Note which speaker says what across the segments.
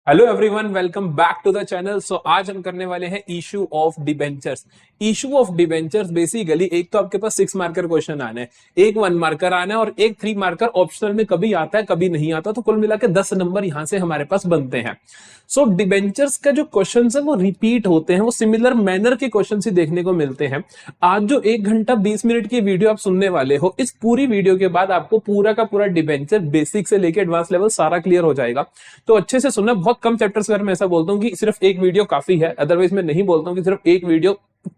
Speaker 1: Hello everyone, welcome back to the channel. So आज हम करने वाले हैं issue of debentures. Issue of debentures basically एक तो आपके पास 6 मार्कर क्वेश्चन आना है, एक 1 मार्कर आना है और एक 3 मार्कर ऑप्शनल में कभी आता है कभी नहीं आता, तो कुल मिला के 10 नंबर यहां से हमारे पास बनते हैं। सो डिबेंचर्स का जो क्वेश्चन है वो रिपीट होते हैं, वो सिमिलर मैनर के क्वेश्चन ही देखने को मिलते हैं। आज जो 1 घंटा 20 मिनट की वीडियो आप सुनने वाले हो, इस पूरी वीडियो के बाद आपको पूरा का पूरा डिबेंचर बेसिक से लेकर एडवांस लेवल सारा क्लियर हो जाएगा। तो अच्छे से सुनना। बहुत कम चैप्टर्स अगर मैं ऐसा बोलता हूँ कि सिर्फ एक वीडियो काफी है, अदरवाइज मैं नहीं बोलता हूँ कि सिर्फ एक वीडियो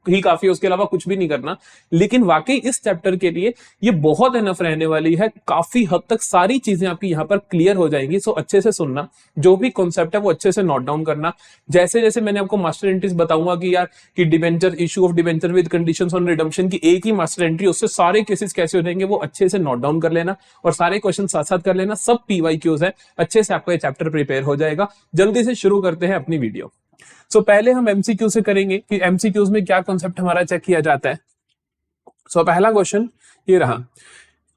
Speaker 1: ही काफी है, उसके अलावा कुछ भी नहीं करना। लेकिन वाकई इस चैप्टर के लिए ये बहुत एनफ रहने वाली है, काफी हद तक सारी चीजें आपकी यहाँ पर क्लियर हो जाएंगी। सो अच्छे से सुनना, जो भी कॉन्सेप्ट है वो अच्छे से नोट डाउन करना। जैसे जैसे मैंने आपको मास्टर एंट्रीज बताऊंगा कि यार कि debenture, issue of debenture with conditions on redemption की एक ही मास्टर एंट्री, उससे सारे केसेस कैसे हो जाएंगे वो अच्छे से नोट डाउन कर लेना और सारे क्वेश्चन साथ साथ कर लेना। सब PYQs है, अच्छे से आपका ये चैप्टर प्रिपेयर हो जाएगा। जल्दी से शुरू करते हैं अपनी वीडियो। सो पहले हम MCQ से करेंगे कि MCQs में क्या कॉन्सेप्ट हमारा चेक किया जाता है। सो पहला क्वेश्चन ये रहा,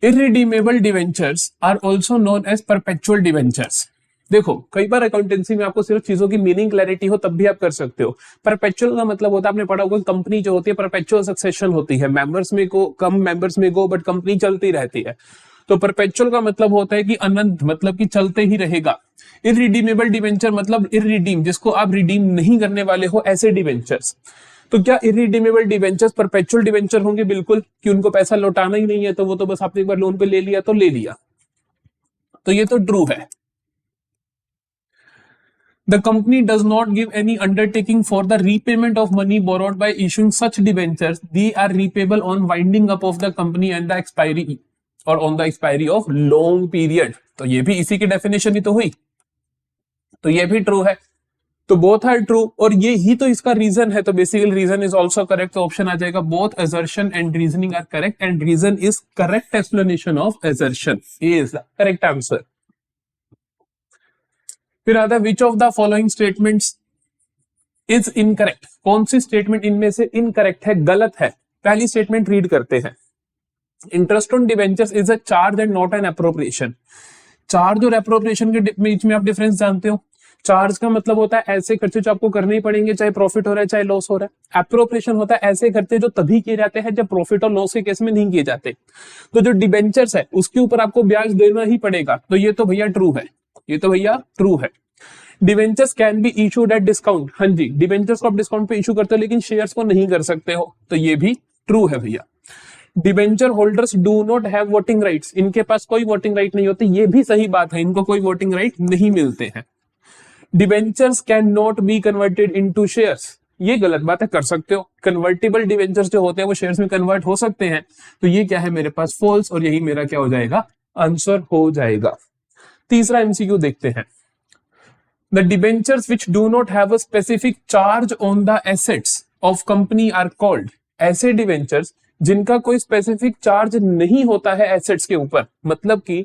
Speaker 1: irredeemable debentures are also known as perpetual debentures. देखो, कई बार अकाउंटेंसी में आपको सिर्फ चीजों की मीनिंग क्लैरिटी हो तब भी आप कर सकते हो। परपेचुअल का मतलब होता है, आपने पढ़ा होगा, कंपनी जो होती है परपेचुअल सक्सेशन होती है, मेंबर्स में को कम मेंबर्स में गो बट कंपनी चलती रहती है। तो परपेचुअल का मतलब होता है कि अनंत, मतलब कि चलते ही रहेगा। इररिडीमेबल डिवेंचर मतलब इररिडीम, जिसको आप रिडीम नहीं करने वाले हो, ऐसे डिवेंचर्स। तो क्या इररिडीमेबल डिवेंचर्स परपेचुअल डिवेंचर होंगे? बिल्कुल, कि उनको पैसा लौटाना ही नहीं है, तो वो तो बस आपने एक बार लोन पे ले लिया तो ले लिया। तो ये तो ट्रू है। The company does not give any undertaking for the repayment of money borrowed by issuing such debentures. They are repayable on winding up of the company and the expiry or on the expiry of long period. तो ये भी इसी की definition ही तो हुई, तो ये भी ट्रू है। तो बोथ आर ट्रू और ये ही तो इसका रीजन है। तो basically reason is also correct, तो ऑप्शन आ जाएगा both assertion and reasoning are correct and reason is correct explanation of assertion is the correct answer. फिर आता है which of the following statements is incorrect. कौन सी स्टेटमेंट इनमें से इनकरेक्ट है, गलत है? पहली स्टेटमेंट रीड करते हैं। Interest on debentures is a charge and not an appropriation. Charge और अप्रोप्रिएशन के बीच में आप डिफरेंस जानते हो। चार्ज का मतलब होता है ऐसे खर्चे जो आपको करने ही पड़ेंगे, चाहे प्रॉफिट हो रहा है चाहे लॉस हो रहा है। अप्रोप्रिएशन होता है ऐसे खर्चे जो तभी किए जाते हैं जब प्रॉफिट और लॉस के केस में नहीं किए जाते। तो जो डिबेंचर्स है उसके ऊपर आपको ब्याज देना ही पड़ेगा, तो ये तो भैया ट्रू है, ये तो भैया ट्रू है। Debentures can be issued at discount. हाँ जी, डिवेंचर्स को आप डिस्काउंट पे इशू करते हो लेकिन शेयर्स को नहीं कर सकते हो, तो ये भी ट्रू है भैया। Debenture holders do not have voting rights. इनके पास कोई वोटिंग राइट नहीं होते, ये भी सही बात है, इनको कोई वोटिंग राइट नहीं मिलते हैं। Debentures can not be converted into shares. ये गलत बात है, कर सकते हो। कन्वर्टेबल डिवेंचर्स जो होते हैं वो शेयर्स में कन्वर्ट हो सकते हैं, तो ये क्या है मेरे पास फॉल्स, और यही मेरा क्या हो जाएगा, आंसर हो जाएगा। तीसरा MCQ देखते हैं। The debentures which do not have a specific charge on the assets of company are called। ऐसे डिवेंचर्स जिनका कोई स्पेसिफिक चार्ज नहीं होता है एसेट्स के ऊपर, मतलब कि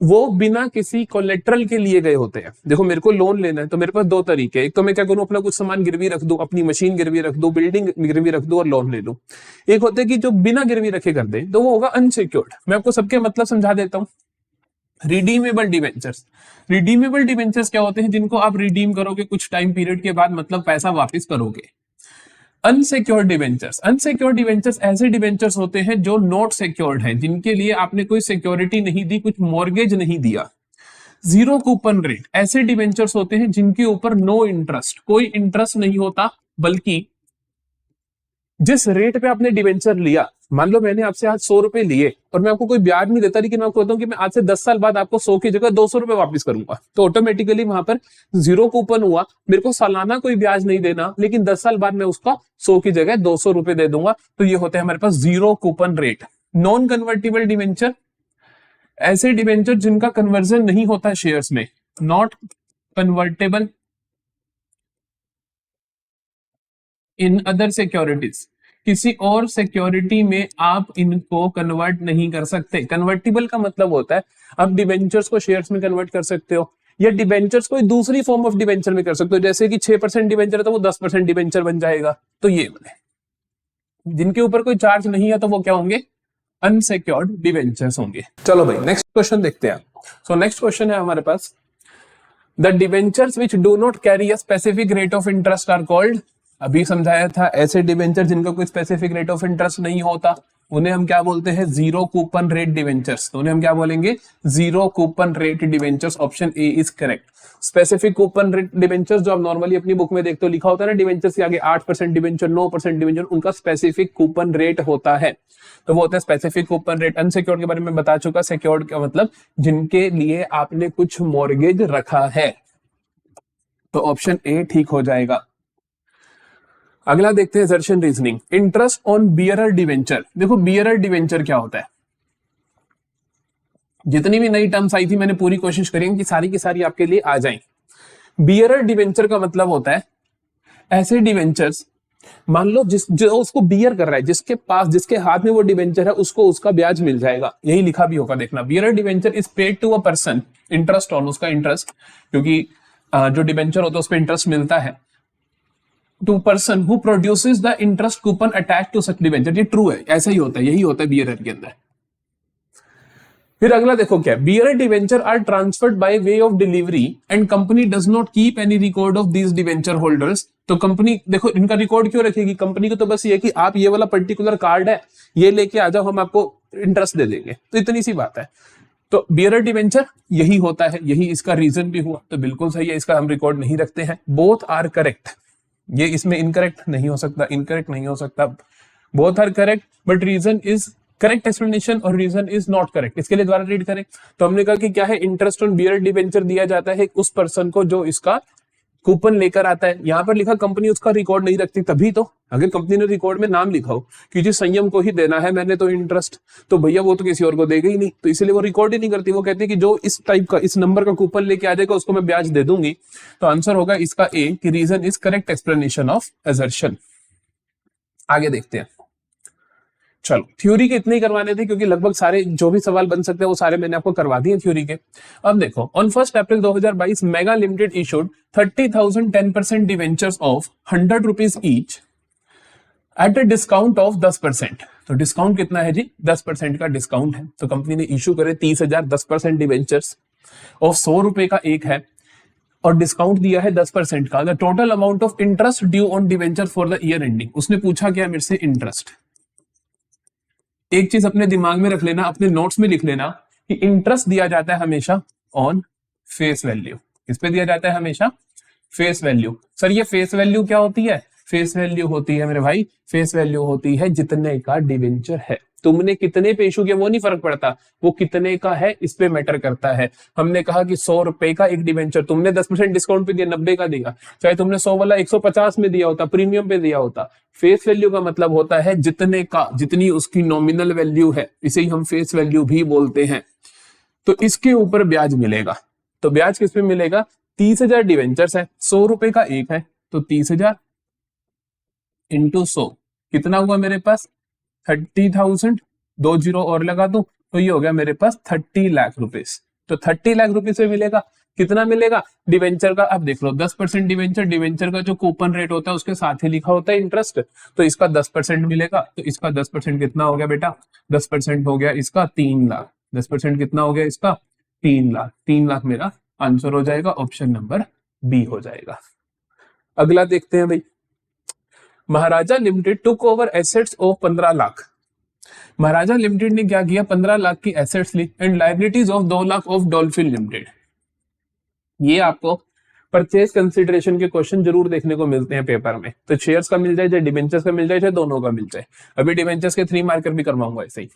Speaker 1: वो बिना किसी कोलेट्रल के लिए गए होते हैं। देखो, मेरे को लोन लेना है तो मेरे पास दो तरीके हैं। एक तो मैं क्या करूं, अपना कुछ सामान गिरवी रख दूं, अपनी मशीन गिरवी रख दूं, बिल्डिंग गिरवी रख दूं और लोन ले लूं। एक होता है कि जो बिना गिरवी रखे कर दे, तो वो होगा अनसिक्योर्ड। मैं आपको सबके मतलब समझा देता हूं। रिडीमेबल डिवेंचर्स, रिडीमेबल डिवेंचर्स क्या होते हैं, जिनको आप रिडीम करोगे कुछ टाइम पीरियड के बाद, मतलब पैसा वापस करोगे। अनसिक्योर्ड डिवेंचर्स, अनसिक्योर्ड डिवेंचर्स ऐसे डिवेंचर्स होते हैं जो नॉट सिक्योर्ड हैं, जिनके लिए आपने कोई सिक्योरिटी नहीं दी, कुछ मॉर्गेज नहीं दिया। जीरो कूपन रेट, ऐसे डिवेंचर्स होते हैं जिनके ऊपर नो इंटरेस्ट, कोई इंटरेस्ट नहीं होता, बल्कि जिस रेट पे आपने डिवेंचर लिया, मान लो मैंने आपसे आज 100 रुपए लिए और मैं आपको कोई ब्याज नहीं देता, लेकिन मैं आपको कहता हूं कि मैं आज से 10 साल बाद आपको 100 की जगह 200 रुपए वापस करूंगा, तो ऑटोमेटिकली वहां पर जीरो कूपन हुआ। मेरे को सालाना कोई ब्याज नहीं देना, लेकिन 10 साल बाद मैं उसका 100 की जगह 200 रुपए दे दूंगा, तो ये होते हैं हमारे पास zero coupon rate. Non convertible debenture, ऐसे डिवेंचर जिनका कन्वर्जन नहीं होता शेयर्स में, not convertible in other securities. किसी और सिक्योरिटी में आप इनको कन्वर्ट नहीं कर सकते। कन्वर्टिबल का मतलब होता है आप डिवेंचर्स को शेयर्स में कन्वर्ट कर सकते हो, या डिवेंचर्स कोई दूसरी फॉर्म ऑफ डिवेंचर में कर सकते हो, जैसे कि 6% डिवेंचर है तो वो 10% डिवेंचर बन जाएगा। तो ये जिनके ऊपर कोई चार्ज नहीं है तो वो क्या होंगे, अनसिक्योर्ड डिवेंचर्स होंगे। चलो भाई नेक्स्ट क्वेश्चन देखते हैं। सो नेक्स्ट क्वेश्चन है हमारे पास, the debentures which do not carry a specific rate of interest are called, अभी समझाया था, ऐसे डिवेंचर जिनका कोई स्पेसिफिक रेट ऑफ इंटरेस्ट नहीं होता उन्हें हम क्या बोलते हैं, जीरो कूपन रेट डिवेंचर्स। तो उन्हें हम क्या बोलेंगे, zero coupon rate debentures. Option A is correct. Specific coupon rate debentures जो आप नॉर्मली अपनी बुक में देखते हो लिखा होता है ना, डिवेंचर्स के आगे 8% डिवेंचर, 9% डिवेंचर, उनका स्पेसिफिक कूपन रेट होता है, तो वो होता है स्पेसिफिक कूपन रेट। अनसिक्योर्ड के बारे में बता चुका, सिक्योर्ड का मतलब जिनके लिए आपने कुछ मॉर्गेज रखा है, तो ऑप्शन ए ठीक हो जाएगा। अगला देखते हैं assertion reasoning. Interest on bearer debenture. देखो बियरर डिवेंचर क्या होता है, जितनी भी नई टर्म्स आई थी मैंने पूरी कोशिश करी कि सारी की सारी आपके लिए आ जाएं। बियरर डिवेंचर का मतलब होता है ऐसे डिवेंचर्स, मान लो जो उसको बियर कर रहा है, जिसके पास, जिसके हाथ में वो डिवेंचर है, उसको उसका ब्याज मिल जाएगा, यही लिखा भी होगा देखना। Bearer debenture is paid to a person, interest on, उसका इंटरेस्ट, क्योंकि जो डिवेंचर होता है उस पर इंटरेस्ट मिलता है, to person who produces the interest coupon attach to such debenture. ये ट्रू है, ऐसा ही होता है, यही होता है बियरर के अंदर। फिर अगला देखो क्या, bearer debenture are transferred by way of delivery and company does not keep any record of these debenture holders. तो कंपनी देखो इनका रिकॉर्ड क्यों रखेगी, कंपनी को तो बस ये कि आप ये वाला पर्टिकुलर कार्ड है, ये लेके आ जाओ, हम आपको इंटरेस्ट दे देंगे, तो इतनी सी बात है। तो बियरर डिवेंचर यही होता है, यही इसका रीजन भी हुआ, तो बिल्कुल सही है, इसका हम रिकॉर्ड नहीं रखते हैं। बोथ आर करेक्ट, ये इसमें इनकरेक्ट नहीं हो सकता, इनकरेक्ट नहीं हो सकता, both are correct, but reason is correct explanation और रीजन इज नॉट करेक्ट। इसके लिए दोबारा रीड करें तो हमने कहा कि क्या है, इंटरेस्ट ऑन बियरर डिवेंचर दिया जाता है उस पर्सन को जो इसका कूपन लेकर आता है। यहां पर लिखा कंपनी उसका रिकॉर्ड नहीं रखती, तभी तो अगर कंपनी ने रिकॉर्ड में नाम लिखा हो कि जी संयम को ही देना है मैंने तो इंटरेस्ट, तो भैया वो तो किसी और को देगा ही नहीं, तो इसलिए वो रिकॉर्ड ही नहीं करती। वो कहती है कि जो इस टाइप का, इस नंबर का कूपन लेके आ जाएगा उसको मैं ब्याज दे दूंगी। तो आंसर होगा इसका ए कि reason is correct explanation of assertion. आगे देखते हैं, चलो थ्योरी के इतने ही करवाने थे क्योंकि लगभग सारे जो भी सवाल बन सकते हैं वो सारे मैंने आपको करवा दिए थ्योरी के। अब देखो, on 1 April 2022 mega limited issued 30,000 10% debentures of 100 rupees each at a discount of 10%। तो डिस्काउंट कितना है जी, 10% का डिस्काउंट है। तो कंपनी ने इशू करे 30,000 10% डिवेंचर्स ऑफ 100 रुपए का एक है और डिस्काउंट दिया है 10% का। The total amount of interest due on debenture for the year ending. उसने पूछा क्या मेरे से, इंटरेस्ट। एक चीज अपने दिमाग में रख लेना, अपने नोट्स में लिख लेना कि इंटरेस्ट दिया जाता है हमेशा ऑन फेस वैल्यू। इस पे दिया जाता है हमेशा फेस वैल्यू। सर ये फेस वैल्यू क्या होती है, फेस वैल्यू होती है मेरे भाई, फेस वैल्यू होती है जितने का डिवेंचर है। तुमने कितने पे इशू किया वो नहीं फर्क पड़ता, वो कितने का है इस पे मैटर करता है। हमने कहा कि 100 रुपए का एक डिवेंचर तुमने 10% डिस्काउंट पे दिया, 90 का दिया, चाहे तुमने 100 वाला 150 में दिया होता, प्रीमियम पे दिया होता। फेस वैल्यू का मतलब होता है जितने का, जितनी उसकी नॉमिनल वैल्यू है, इसे ही हम फेस वैल्यू भी बोलते हैं। तो इसके ऊपर ब्याज मिलेगा। तो ब्याज किस पे मिलेगा, 30,000 डिवेंचर्स है, 100 रुपए का एक है, तो 30,000 इंटू 100 कितना हुआ मेरे पास 30,000, 2 जीरो और लगा दूं तो ये हो गया मेरे पास 30 लाख रुपीस। तो 30 लाख रुपीस में मिलेगा, कितना मिलेगा डिवेंचर का। अब देख लो 10% डिवेंचर, डिवेंचर का जो कूपन रेट होता है उसके साथ ही लिखा होता है इंटरेस्ट, तो इसका 10% मिलेगा। तो इसका 10% कितना हो गया बेटा, 10% हो गया इसका 3 लाख। 10% कितना हो गया इसका 3 लाख। 3 लाख मेरा आंसर हो जाएगा, ऑप्शन नंबर बी हो जाएगा। अगला देखते हैं भाई, Maharaja limited took over assets of 15 lakh. Maharaja limited ने क्या किया, 15 लाख की एसेट्स ली and liabilities of 2 lakh of Dolphin limited. ये आपको परचेज कंसिडरेशन के क्वेश्चन जरूर देखने को मिलते हैं पेपर में। तो शेयर्स का मिल जाए, चाहे डिवेंचर्स का मिल जाए, चाहे दोनों का मिल जाए। अभी डिवेंचर्स के 3 मार्कर भी करवाऊंगा ऐसे ही।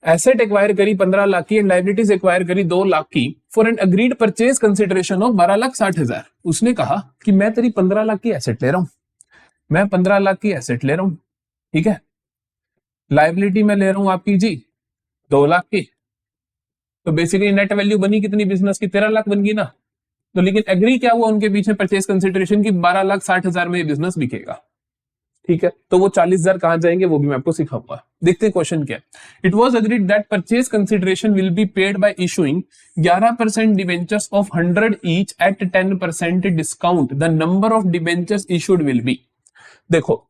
Speaker 1: एसेट एक्वायर करी 15 लाख की एंड लायबिलिटीज एक्वायर करी 2 लाख की for an agreed purchase consideration of 12,60,000। उसने कहा कि मैं तेरी 15 लाख की एसेट ले रहा हूं, मैं 15 लाख की एसेट ले रहा हूं, ठीक है, लायबिलिटी में ले रहा हूं आपकी जी 2 लाख की। तो बेसिकली नेट वैल्यू बनी कितनी बिजनेस की, 13 लाख बन गई ना। तो लेकिन एग्री क्या हुआ उनके पीछे परचेज कंसिडरेशन की 12,60,000 में बिजनेस बिकेगा, ठीक है। तो वो 40,000 कहां जाएंगे वो भी मैं आपको सिखाऊंगा। देखते हैं क्वेश्चन क्या है। It was agreed that purchase consideration will be paid by issuing 11% debentures of 100 each eight 10% discount. The number of debentures issued will be. देखो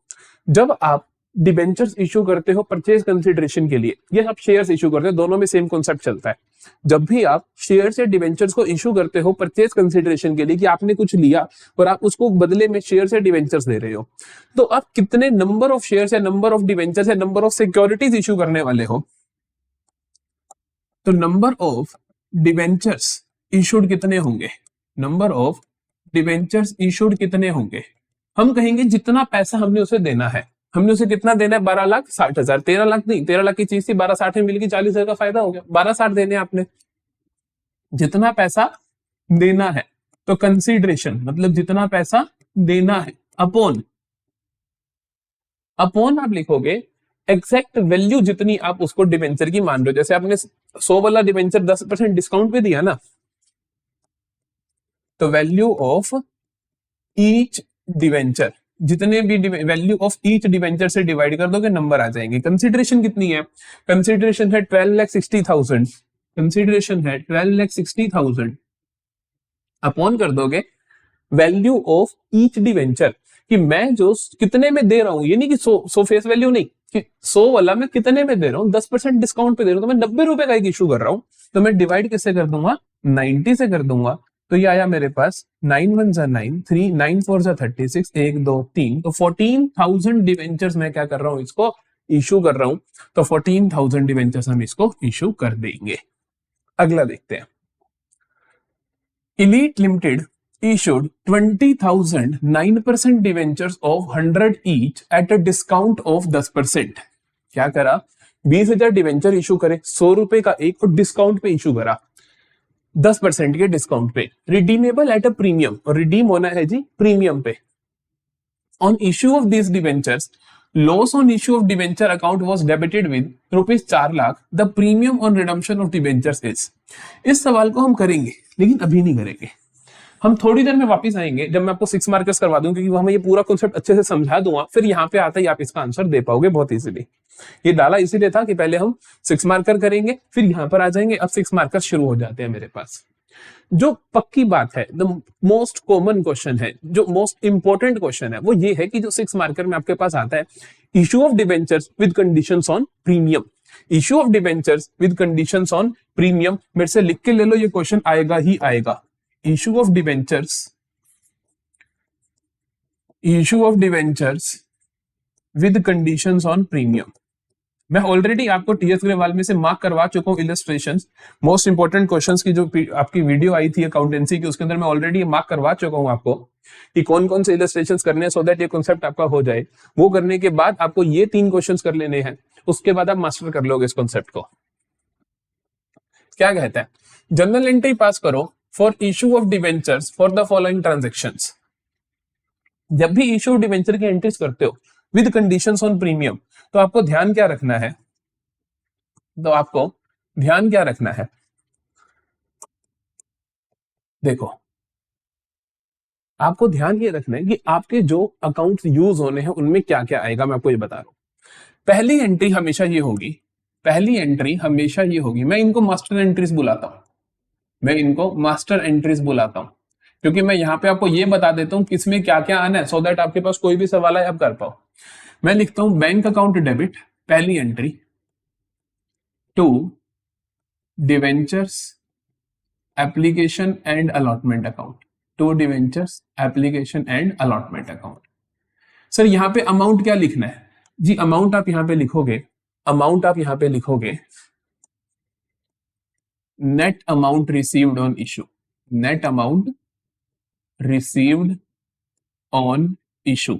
Speaker 1: जब आप डिवेंचर्स इशू करते हो परचेज कंसिडरेशन के लिए, ये आप शेयर्स इशू करते हो, दोनों में सेम कॉन्सेप्ट चलता है। जब भी आप शेयर्स या डिवेंचर्स को इशू करते हो परचेज कंसिडरेशन के लिए कि आपने कुछ लिया और आप उसको बदले में शेयर्स या डिवेंचर्स दे रहे हो, तो आप कितने नंबर ऑफ शेयर्स या नंबर ऑफ डिवेंचर्स या नंबर ऑफ सिक्योरिटीज इशू करने वाले हो, तो नंबर ऑफ डिवेंचर्स इशूड कितने होंगे, नंबर ऑफ डिवेंचर्स इशूड कितने होंगे, हम कहेंगे जितना पैसा हमने उसे देना है। हमने उसे कितना देना है, 12,60,000, 13 लाख नहीं, 13 लाख की चीज थी, 12,60 में मिल गई, 40,000 का फायदा हो गया, 12,60 देने आपने, जितना पैसा देना है। तो कंसीडरेशन मतलब जितना पैसा देना है अपॉन आप लिखोगे एग्जैक्ट वैल्यू जितनी आप उसको डिवेंचर की मान रहे हो। जैसे आपने 100 वाला डिवेंचर 10% डिस्काउंट पे दिया ना, तो वैल्यू ऑफ ईच डिवेंचर, जितने भी वैल्यू ऑफ ईच डिवेंचर से डिवाइड कर दोगे नंबर आ जाएंगे। कंसीडरेशन कितनी है, कंसीडरेशन है 12,60,000, कंसीडरेशन है 12,60,000 अपॉन कर दोगे वैल्यू ऑफ ईच डिवेंचर, कि मैं जो कितने में दे रहा हूं, ये नहीं कि 100 फेस वैल्यू नहीं, कि 100 वाला मैं कितने में दे रहा हूं, 10% डिस्काउंट पे दे रहा हूं, तो मैं 90 रुपए का एक इशू कर रहा हूं, तो मैं डिवाइड किससे कर दूंगा, 90 से कर दूंगा। तो ये आया मेरे पास 9 1 जा 9, 3 9 4 जा 36, 1 2 3, तो 14,000 डिवेंचर्स मैं क्या कर रहा हूं, इसको इशू कर रहा हूं। तो 14,000 डिवेंचर्स हम इसको इशू कर देंगे। अगला देखते हैं, elite limited issued 20,000 9% debentures of 100 each at a discount of 10%। क्या करा, 20,000 डिवेंचर इशू करे, 100 रुपए का एक, और डिस्काउंट पे इशू करा 10% के डिस्काउंट पे, रिडीमेबल एट अ प्रीमियम, और रिडीम होना है जी प्रीमियम पे। On issue of this debentures loss on issue of debenture account was debited with rupees 4 lakh, the premium on redemption of debentures is. इस सवाल को हम करेंगे लेकिन अभी नहीं करेंगे, हम थोड़ी देर में वापस आएंगे जब मैं आपको 6 मार्कर्स करवा दूं, क्योंकि वहां मैं ये पूरा कॉन्सेप्ट अच्छे से समझा दूंगा, फिर यहाँ पे आते ही आप इसका आंसर दे पाओगे बहुत इजीली। ये डाला इसीलिए था कि पहले हम 6 मार्कर करेंगे फिर यहाँ पर आ जाएंगे। अब 6 मार्कर शुरू हो जाते हैं मेरे पास। जो पक्की बात है, द मोस्ट कॉमन क्वेश्चन है, जो मोस्ट इंपॉर्टेंट क्वेश्चन है, वो ये है कि जो 6 मार्कर में आपके पास आता है, issue of debentures with conditions on premium, issue of debentures with conditions on premium, मेरे से लिख के ले लो, ये क्वेश्चन आएगा ही आएगा। issue of debentures with conditions on premium। मैं ऑलरेडी आपको टीएस ग्रेवाल में से मार्क करवा चुका हूं इलस्ट्रेशंस, मोस्ट इंपोर्टेंट क्वेश्चंस की जो आपकी वीडियो आई थी अकाउंटेंसी की, उसके अंदर मैं ऑलरेडी मार्क करवा चुका हूं आपको कि कौन कौन से इलस्ट्रेशंस करने हैं, सो दैट ये कॉन्सेप्ट आपका हो जाए। वो करने के बाद आपको ये 3 क्वेश्चंस कर लेने हैं, उसके बाद आप मास्टर कर लोगे इस कॉन्सेप्ट को। क्या कहता है, जनरल एंट्री पास करो for issue of debentures for the following transactions. जब भी इशू डिवेंचर की एंट्रीज करते हो विद कंडीशंस ऑन प्रीमियम, तो आपको ध्यान क्या रखना है, देखो आपको ध्यान ये रखना है कि आपके जो अकाउंट्स यूज होने हैं उनमें क्या क्या आएगा। मैं आपको ये बता रहा हूं, पहली एंट्री हमेशा ये होगी, मैं इनको मास्टर एंट्रीज बुलाता हूं, क्योंकि मैं यहां पे आपको ये बता देता हूं किसमें क्या क्या आना है, सो दैट आपके पास कोई भी सवाल है आप कर पाओ। मैं लिखता हूं बैंक अकाउंट डेबिट पहली entry, to debentures application and allotment account, sir यहां पे अमाउंट क्या लिखना है जी, अमाउंट आप यहां पे लिखोगे net amount received on issue.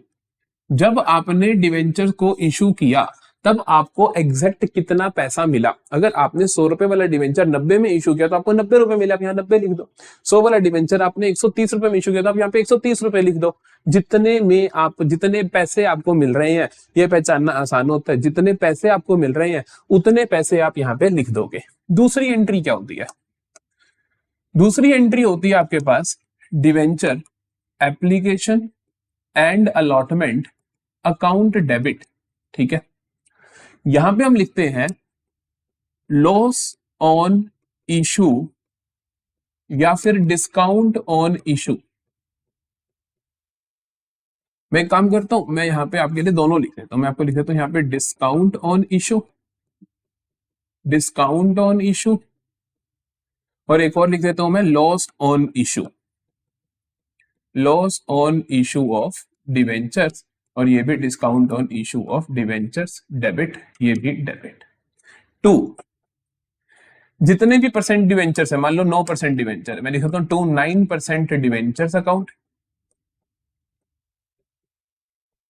Speaker 1: जब आपने डिवेंचर को इशू किया तब आपको एग्जैक्ट कितना पैसा मिला। अगर आपने 100 रुपए वाला डिवेंचर 90 में इशू किया तो आपको 90 रुपए मिला, आप यहाँ 90 लिख दो। 100 वाला डिवेंचर आपने 130 रुपए में इशू किया तो आप यहाँ पे 130 रुपए लिख दो। जितने पैसे आपको मिल रहे हैं, ये पहचानना आसान होता है, जितने पैसे आपको मिल रहे हैं उतने पैसे आप यहाँ पे लिख दोगे। दूसरी एंट्री क्या होती है, दूसरी एंट्री होती है आपके पास debenture application and allotment account debit. ठीक है, यहां पे हम लिखते हैं लॉस ऑन इशू या फिर डिस्काउंट ऑन इशू। मैं एक काम करता हूं, मैं यहां पे आपके लिए दोनों लिख देता हूं। मैं आपको लिख देता हूं यहां पे डिस्काउंट ऑन इशू और एक और लिख देता हूं मैं loss on issue, loss on issue of debentures, और ये भी discount on issue of debentures debit, ये भी डेबिट। 2, जितने भी परसेंट डिवेंचर्स है, मान लो 9% डिवेंचर, मैं लिखता हूं 2 9% debentures account.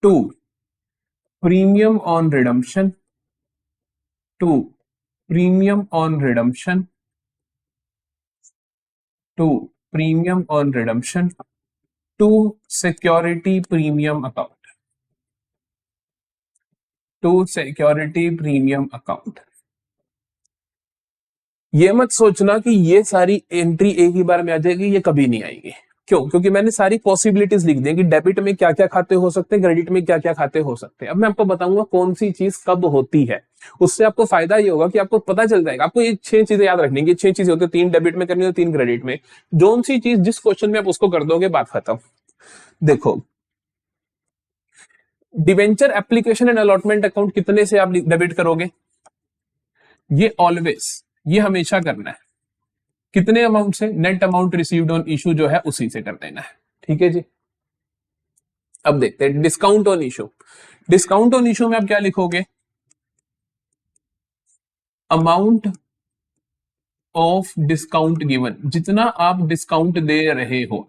Speaker 1: 2 premium on redemption, 2 premium on redemption, 2 premium on redemption, 2 security premium account, 2 security premium account. ये मत सोचना कि ये सारी एंट्री एक ही बार में आ जाएगी, ये कभी नहीं आएगी। क्यों? क्योंकि मैंने सारी पॉसिबिलिटीज लिख दी कि डेबिट में क्या क्या खाते हो सकते हैं, क्रेडिट में क्या क्या खाते हो सकते हैं। अब मैं आपको बताऊंगा कौन सी चीज कब होती है। उससे आपको फायदा ये होगा कि आपको पता चल जाएगा। आपको ये 6 चीजें याद रखनी है, 6 चीजें होती है, 3 डेबिट में करनी है, 3 क्रेडिट में। जोन सी चीज जिस क्वेश्चन में आप उसको कर दोगे, बात खत्म। देखो, debenture application and allotment account कितने से आप डेबिट करोगे? ये ऑलवेज, ये हमेशा करना है। कितने अमाउंट से? Net amount received on issue जो है उसी से कर देना है। ठीक है जी। अब देखते हैं discount on issue. Discount on issue में आप क्या लिखोगे? अमाउंट ऑफ डिस्काउंट गिवन, जितना आप डिस्काउंट दे रहे हो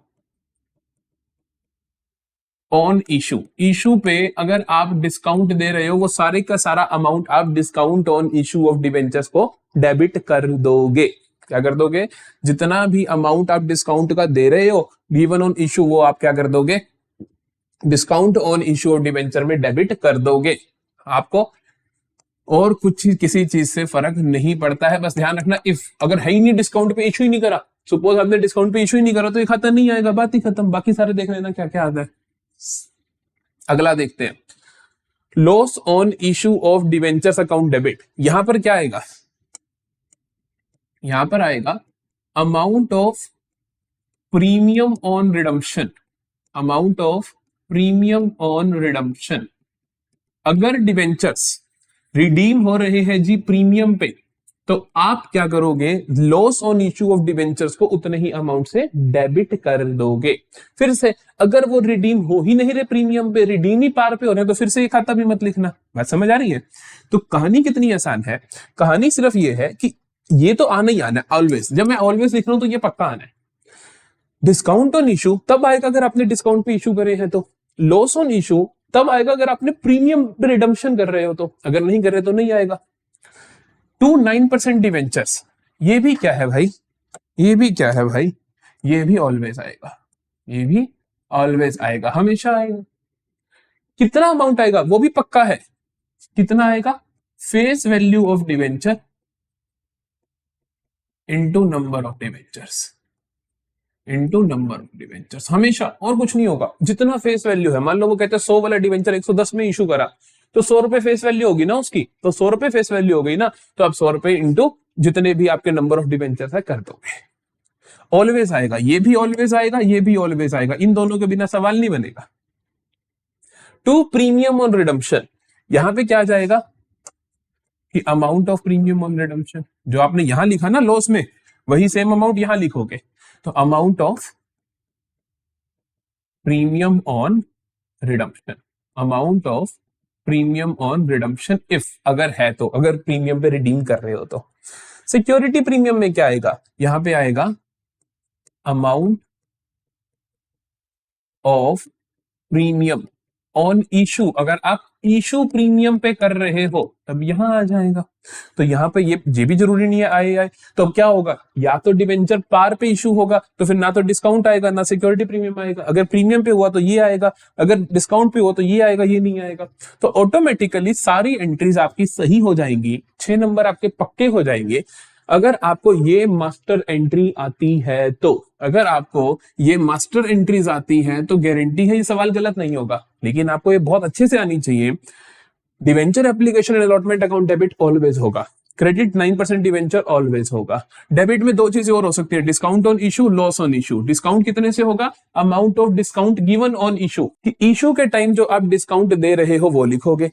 Speaker 1: ऑन इशू। इशू पे अगर आप डिस्काउंट दे रहे हो, वो सारे का सारा अमाउंट आप discount on issue of debentures को डेबिट कर दोगे। क्या कर दोगे? जितना भी अमाउंट आप डिस्काउंट का दे रहे हो गिवन ऑन इशू, वो आप क्या कर दोगे? Discount on issue of debenture में डेबिट कर दोगे। आपको और कुछ किसी चीज से फर्क नहीं पड़ता है। बस ध्यान रखना, इफ अगर है ही नहीं, डिस्काउंट पे इशू ही नहीं करा, सपोज आपने डिस्काउंट पे इशू ही नहीं करा, तो ये खाता नहीं आएगा, बात ही खत्म। बाकी सारे देख लेना क्या क्या आता है। अगला देखते हैं, loss on issue of debentures account debit. यहां पर क्या आएगा? यहां पर आएगा amount of premium on redemption, amount of premium on redemption. अगर डिवेंचर्स रिडीम हो रहे हैं जी प्रीमियम पे, तो आप क्या करोगे? Loss on issue of debentures को उतने ही अमाउंट से डेबिट कर दोगे। फिर से, अगर वो रिडीम हो ही नहीं रहे प्रीमियम पे, रिडीम ही पार पे हो रहे हैं, तो फिर से ये खाता भी मत लिखना। बात समझ आ रही है? तो कहानी कितनी आसान है। कहानी सिर्फ ये है कि ये तो आना ही आना है ऑलवेज। जब मैं ऑलवेज लिख रहा हूं तो ये पक्का आना है। डिस्काउंट ऑन इशू तब आएगा अगर आपने डिस्काउंट पे इशू करे हैं तो। लॉस ऑन इशू तब आएगा अगर आपने प्रीमियम पे रिडम्पशन कर रहे हो तो। अगर नहीं कर रहे तो नहीं आएगा। 2 9% डिवेंचर्स, ये भी क्या है भाई? ये भी क्या है भाई? ये भी ऑलवेज आएगा, ये भी ऑलवेज आएगा, हमेशा आएगा। कितना अमाउंट आएगा वो भी पक्का है। कितना आएगा? Face value of debenture into number of debentures, into number of debentures, हमेशा, और कुछ नहीं होगा। जितना फेस वैल्यू है, मान लो वो कहते हैं 100 वाला डिवेंचर 110 में इशू करा, तो 100 रुपए फेस वैल्यू होगी ना उसकी, तो 100 रुपए फेस वैल्यू हो गई ना, तो आप 100 रुपए इंटू जितने भी आपके नंबर ऑफ डिवेंचर है कर दोगे। ऑलवेज आएगा, ये भी ऑलवेज आएगा, ये भी ऑलवेज आएगा, इन दोनों के बिना सवाल नहीं बनेगा। 2 प्रीमियम ऑन रिडम्पशन, यहां पे क्या आ जाएगा कि amount of premium on redemption, जो आपने यहां लिखा ना लॉस में, वही सेम अमाउंट यहां लिखोगे। तो amount of premium on redemption, amount of premium on redemption if, अगर है तो, अगर प्रीमियम पे रिडीम कर रहे हो तो। सिक्योरिटी प्रीमियम में क्या आएगा? यहां पे आएगा amount of premium on issue, अगर आप इशू प्रीमियम पे कर रहे हो तब यहां आ जाएगा। तो यहां पे ये भी जरूरी नहीं है आए। तो अब क्या होगा? या तो डिवेंचर पार पे इशू होगा, तो फिर ना तो डिस्काउंट आएगा ना सिक्योरिटी प्रीमियम आएगा। अगर प्रीमियम पे हुआ तो ये आएगा, अगर डिस्काउंट पे हुआ तो ये आएगा, ये नहीं आएगा। तो ऑटोमेटिकली सारी एंट्रीज आपकी सही हो जाएंगी, 6 नंबर आपके पक्के हो जाएंगे अगर आपको ये मास्टर एंट्री आती है तो। अगर आपको ये मास्टर एंट्रीज आती हैं तो गारंटी है ये सवाल गलत नहीं होगा, लेकिन आपको ये बहुत अच्छे से आनी चाहिए। Debenture application and allotment account debit always होगा, क्रेडिट 9% डिवेंचर ऑलवेज होगा। डेबिट में 2 चीजें और हो सकती है, discount on issue, loss on issue. Discount कितने से होगा? Amount of discount given on issue, issue के टाइम जो आप डिस्काउंट दे रहे हो वो लिखोगे।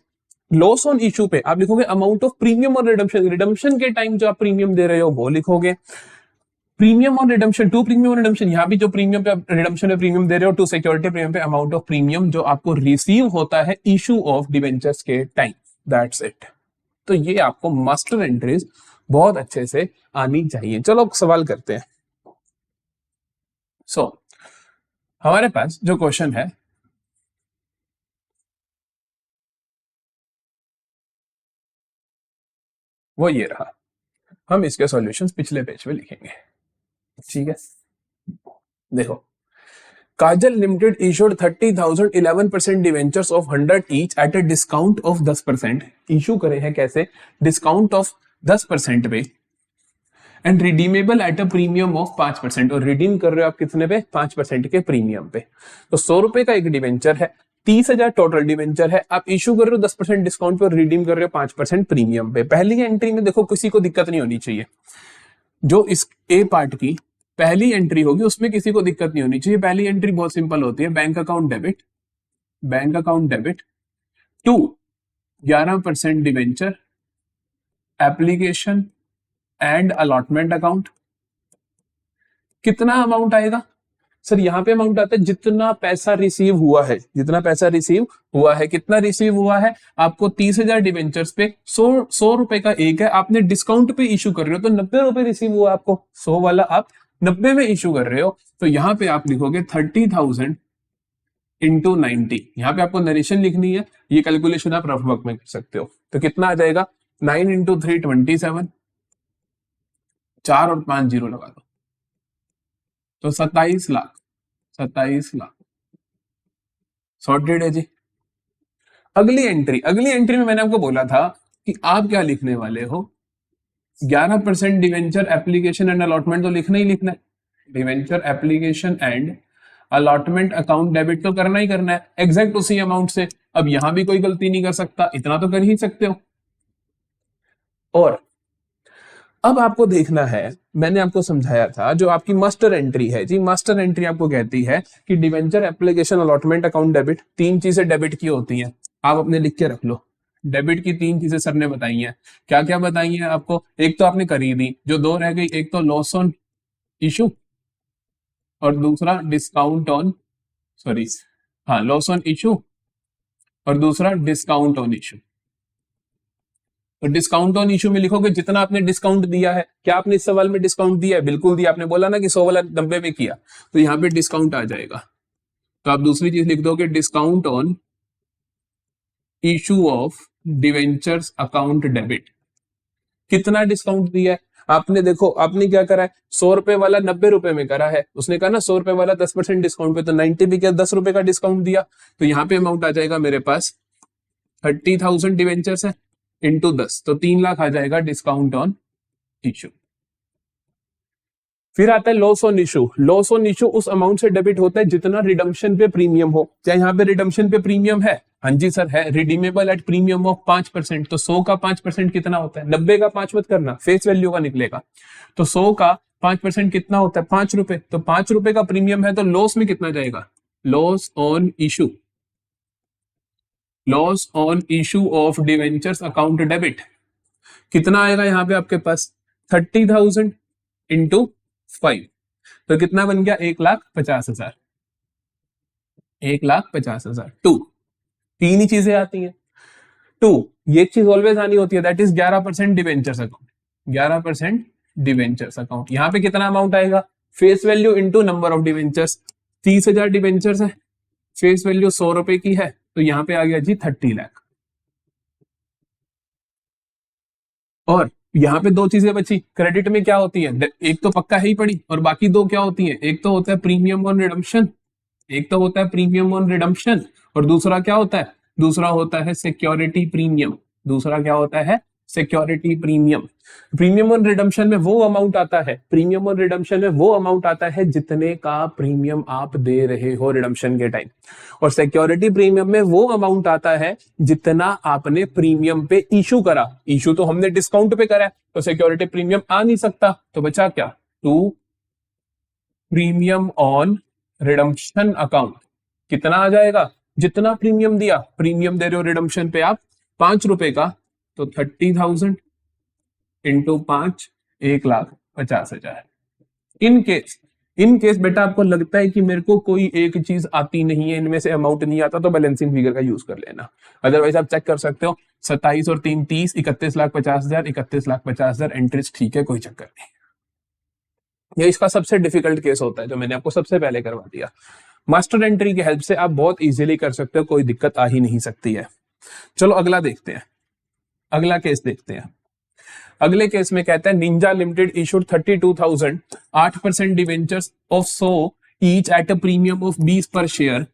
Speaker 1: लॉस ऑन इशू पे आप लिखोगे अमाउंट ऑफ प्रीमियम और रिडम्पशन, रिडम्पशन के टाइम जो आप प्रीमियम दे रहे हो वो लिखोगे। Premium on redemption, to premium on redemption, यहाँ भी जो प्रीमियम पे रिडम्पशन पे प्रीमियम दे रहे हो, टू सिक्योरिटी प्रीमियम पे अमाउंट ऑफ प्रीमियम जो आपको रिसीव होता है इशू ऑफ डिवेंचर्स के टाइम, दैट्स इट। तो ये आपको मास्टर एंट्रीज बहुत अच्छे से आनी चाहिए। चलो सवाल करते हैं। सो हमारे पास जो क्वेश्चन है वो ये रहा, हम इसके सॉल्यूशंस पिछले पेज पे लिखेंगे, ठीक है। देखो, Kajal limited issued 30,000 11% debentures of 100 each at a discount of 10%। Issue करे हैं कैसे? डिस्काउंट ऑफ 10% पे and redeemable at a premium of 5%, और रिडीम कर रहे हो आप कितने पे? 5% के प्रीमियम पे। तो 100 रुपए का एक डिवेंचर है, 30,000 टोटल डिवेंचर है, आप इशू कर रहे हो 10% डिस्काउंट पे और रिडीम कर रहे हो 5% प्रीमियम पे। पहली एंट्री में देखो किसी को दिक्कत नहीं होनी चाहिए, जो इस ए पार्ट की पहली एंट्री होगी उसमें किसी को दिक्कत नहीं होनी चाहिए। पहली एंट्री बहुत सिंपल होती है, bank account debit, bank account debit to 11% debenture application and allotment account. कितना अमाउंट आएगा सर? यहां पे अमाउंट आता है जितना पैसा रिसीव हुआ है, जितना पैसा रिसीव हुआ है। कितना रिसीव हुआ है? आपको 30,000 डिवेंचर्स पे 100 रुपए का एक है, आपने डिस्काउंट पे इशू कर रहे हो तो 90 रुपए रिसीव हुआ आपको, 100 वाला आप 90 में इशू कर रहे हो। तो यहां पे आप लिखोगे 30,000 इंटू 90, यहां पे आपको नरेशन लिखनी है, ये कैलकुलेशन आप रफ वर्क में कर सकते हो। तो कितना आ जाएगा? 9 इंटू 3 27, 4 और 5 जीरो लगा दो, तो 27 लाख, 27 लाख सॉर्टेड है जी। अगली एंट्री में मैंने आपको बोला था कि आप क्या लिखने वाले हो? 11% डिवेंचर एप्लीकेशन एंड अलॉटमेंट तो लिखना ही लिखना है, debenture application and allotment account debit तो करना ही करना है एग्जैक्ट उसी अमाउंट से। अब यहां भी कोई गलती नहीं कर सकता, इतना तो कर ही सकते हो। और अब आपको देखना है, मैंने आपको समझाया था जो आपकी मास्टर एंट्री है जी, मास्टर एंट्री आपको कहती है कि debenture application allotment account debit, 3 चीजें डेबिट की होती हैं, आप अपने लिख के रख लो। डेबिट की 3 चीजें सर ने बताई हैं, क्या क्या बताई हैं आपको? एक तो आपने करी दी, जो 2 रह गई, एक तो लॉस ऑन इशू और दूसरा डिस्काउंट ऑन, सॉरी हाँ लॉस ऑन इशू और दूसरा डिस्काउंट ऑन इशू। तो डिस्काउंट ऑन इशू में लिखोगे जितना आपने डिस्काउंट दिया है। क्या आपने इस सवाल में डिस्काउंट दिया है? बिल्कुल दिया, आपने बोला ना कि 100 वाला 90 में किया, तो यहाँ पे डिस्काउंट आ जाएगा। तो आप दूसरी चीज लिख दोगे discount on issue of debentures account debit. कितना डिस्काउंट दिया है आपने? देखो आपने क्या करा है, 100 रुपए वाला 90 रुपए में करा है, उसने कहा ना 100 रुपए वाला 10% डिस्काउंट पे, तो 90 भी क्या 10 रुपए का डिस्काउंट दिया। तो यहाँ पे अमाउंट आ जाएगा मेरे पास 30,000 डिवेंचर्स है इंटू 10, तो 3 लाख आ जाएगा डिस्काउंट ऑन इशू। फिर आता है loss on issue. Loss on issue उस अमाउंट से डेबिट होता है जितना रिडम्पशन पे प्रीमियम हो। क्या यहाँ पे रिडम्पशन पे प्रीमियम है? हाँ जी सर है, रिडीमेबल एट प्रीमियम ऑफ 5%। तो 100 का 5% कितना होता है? 90 का 5 मत करना, फेस वैल्यू का निकलेगा। तो 100 का 5% कितना होता है? 5 रुपए। तो 5 रुपए का प्रीमियम है, तो लॉस में कितना जाएगा? Loss on issue, loss on issue of debentures account debit कितना आएगा यहाँ पे आपके पास? 30,000 इंटू 5, तो कितना बन गया? 1,50,000, 1,50,000। 2, 3 ही चीजें आती हैं। 2, ये चीज ऑलवेज आनी होती है, that is 11% debentures account, 11% debentures account. यहाँ पे कितना अमाउंट आएगा? Face value into number of debentures. 30,000 debentures है, फेस वैल्यू 100 रुपए की है, तो यहाँ पे आ गया जी 30 लाख। और यहाँ पे 2 चीजें बची, क्रेडिट में क्या होती है? एक तो पक्का है ही पड़ी, और बाकी 2 क्या होती हैं? एक तो होता है प्रीमियम ऑन रिडम्पशन, एक तो होता है प्रीमियम ऑन रिडम्पशन, और दूसरा क्या होता है? दूसरा होता है सिक्योरिटी प्रीमियम। दूसरा क्या होता है? Security premium. Premium on redemption में वो अमाउंट आता है, प्रीमियम ऑन रिडम्पशन में वो अमाउंट आता है जितने का प्रीमियम आप दे रहे हो रिडम्पशन के टाइम, और सिक्योरिटी प्रीमियम में वो अमाउंट आता है जितना आपने प्रीमियम पे इशू करा। इशू तो हमने डिस्काउंट पे करा है, तो सिक्योरिटी प्रीमियम आ नहीं सकता, तो बचा क्या? To premium on redemption account. कितना आ जाएगा? जितना प्रीमियम दिया, प्रीमियम दे रहे हो रिडम्पशन पे आप 5 रुपए का, तो 30,000 इंटू 5, 1,50,000। इन केस बेटा आपको लगता है कि मेरे को कोई एक चीज आती नहीं है, इनमें से अमाउंट नहीं आता, तो बैलेंसिंग फिगर का यूज कर लेना। अदरवाइज आप चेक कर सकते हो 27 और 3 30, 31,50,000, 31,50,000 एंट्रीज, ठीक है, कोई चक्कर नहीं। ये इसका सबसे डिफिकल्ट केस होता है जो मैंने आपको सबसे पहले करवा दिया। मास्टर एंट्री की हेल्प से आप बहुत इजीली कर सकते हो, कोई दिक्कत आ ही नहीं सकती है। चलो अगला देखते हैं, अगला केस देखते हैं। अगले केस में कहता है Ninja limited issued 32,000 8% debentures of 100 each at a premium of 20 पर शेयर।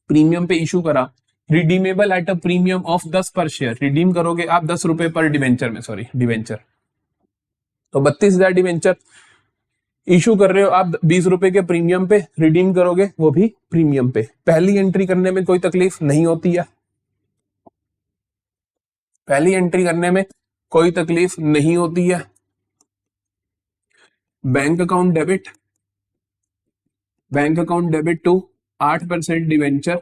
Speaker 1: प्रीमियम पे इशू करा, redeemable at a premium of 10 पर शेयर। रिडीम करोगे आप 10 रुपए पर डिवेंचर में, सॉरी डिवेंचर, तो 32,000 डिवेंचर इशू कर रहे हो आप 20 रुपए के प्रीमियम पे, रिडीम करोगे वो भी प्रीमियम पे। पहली एंट्री करने में कोई तकलीफ नहीं होती है, पहली एंट्री करने में कोई तकलीफ नहीं होती है। Bank account debit to 8% debenture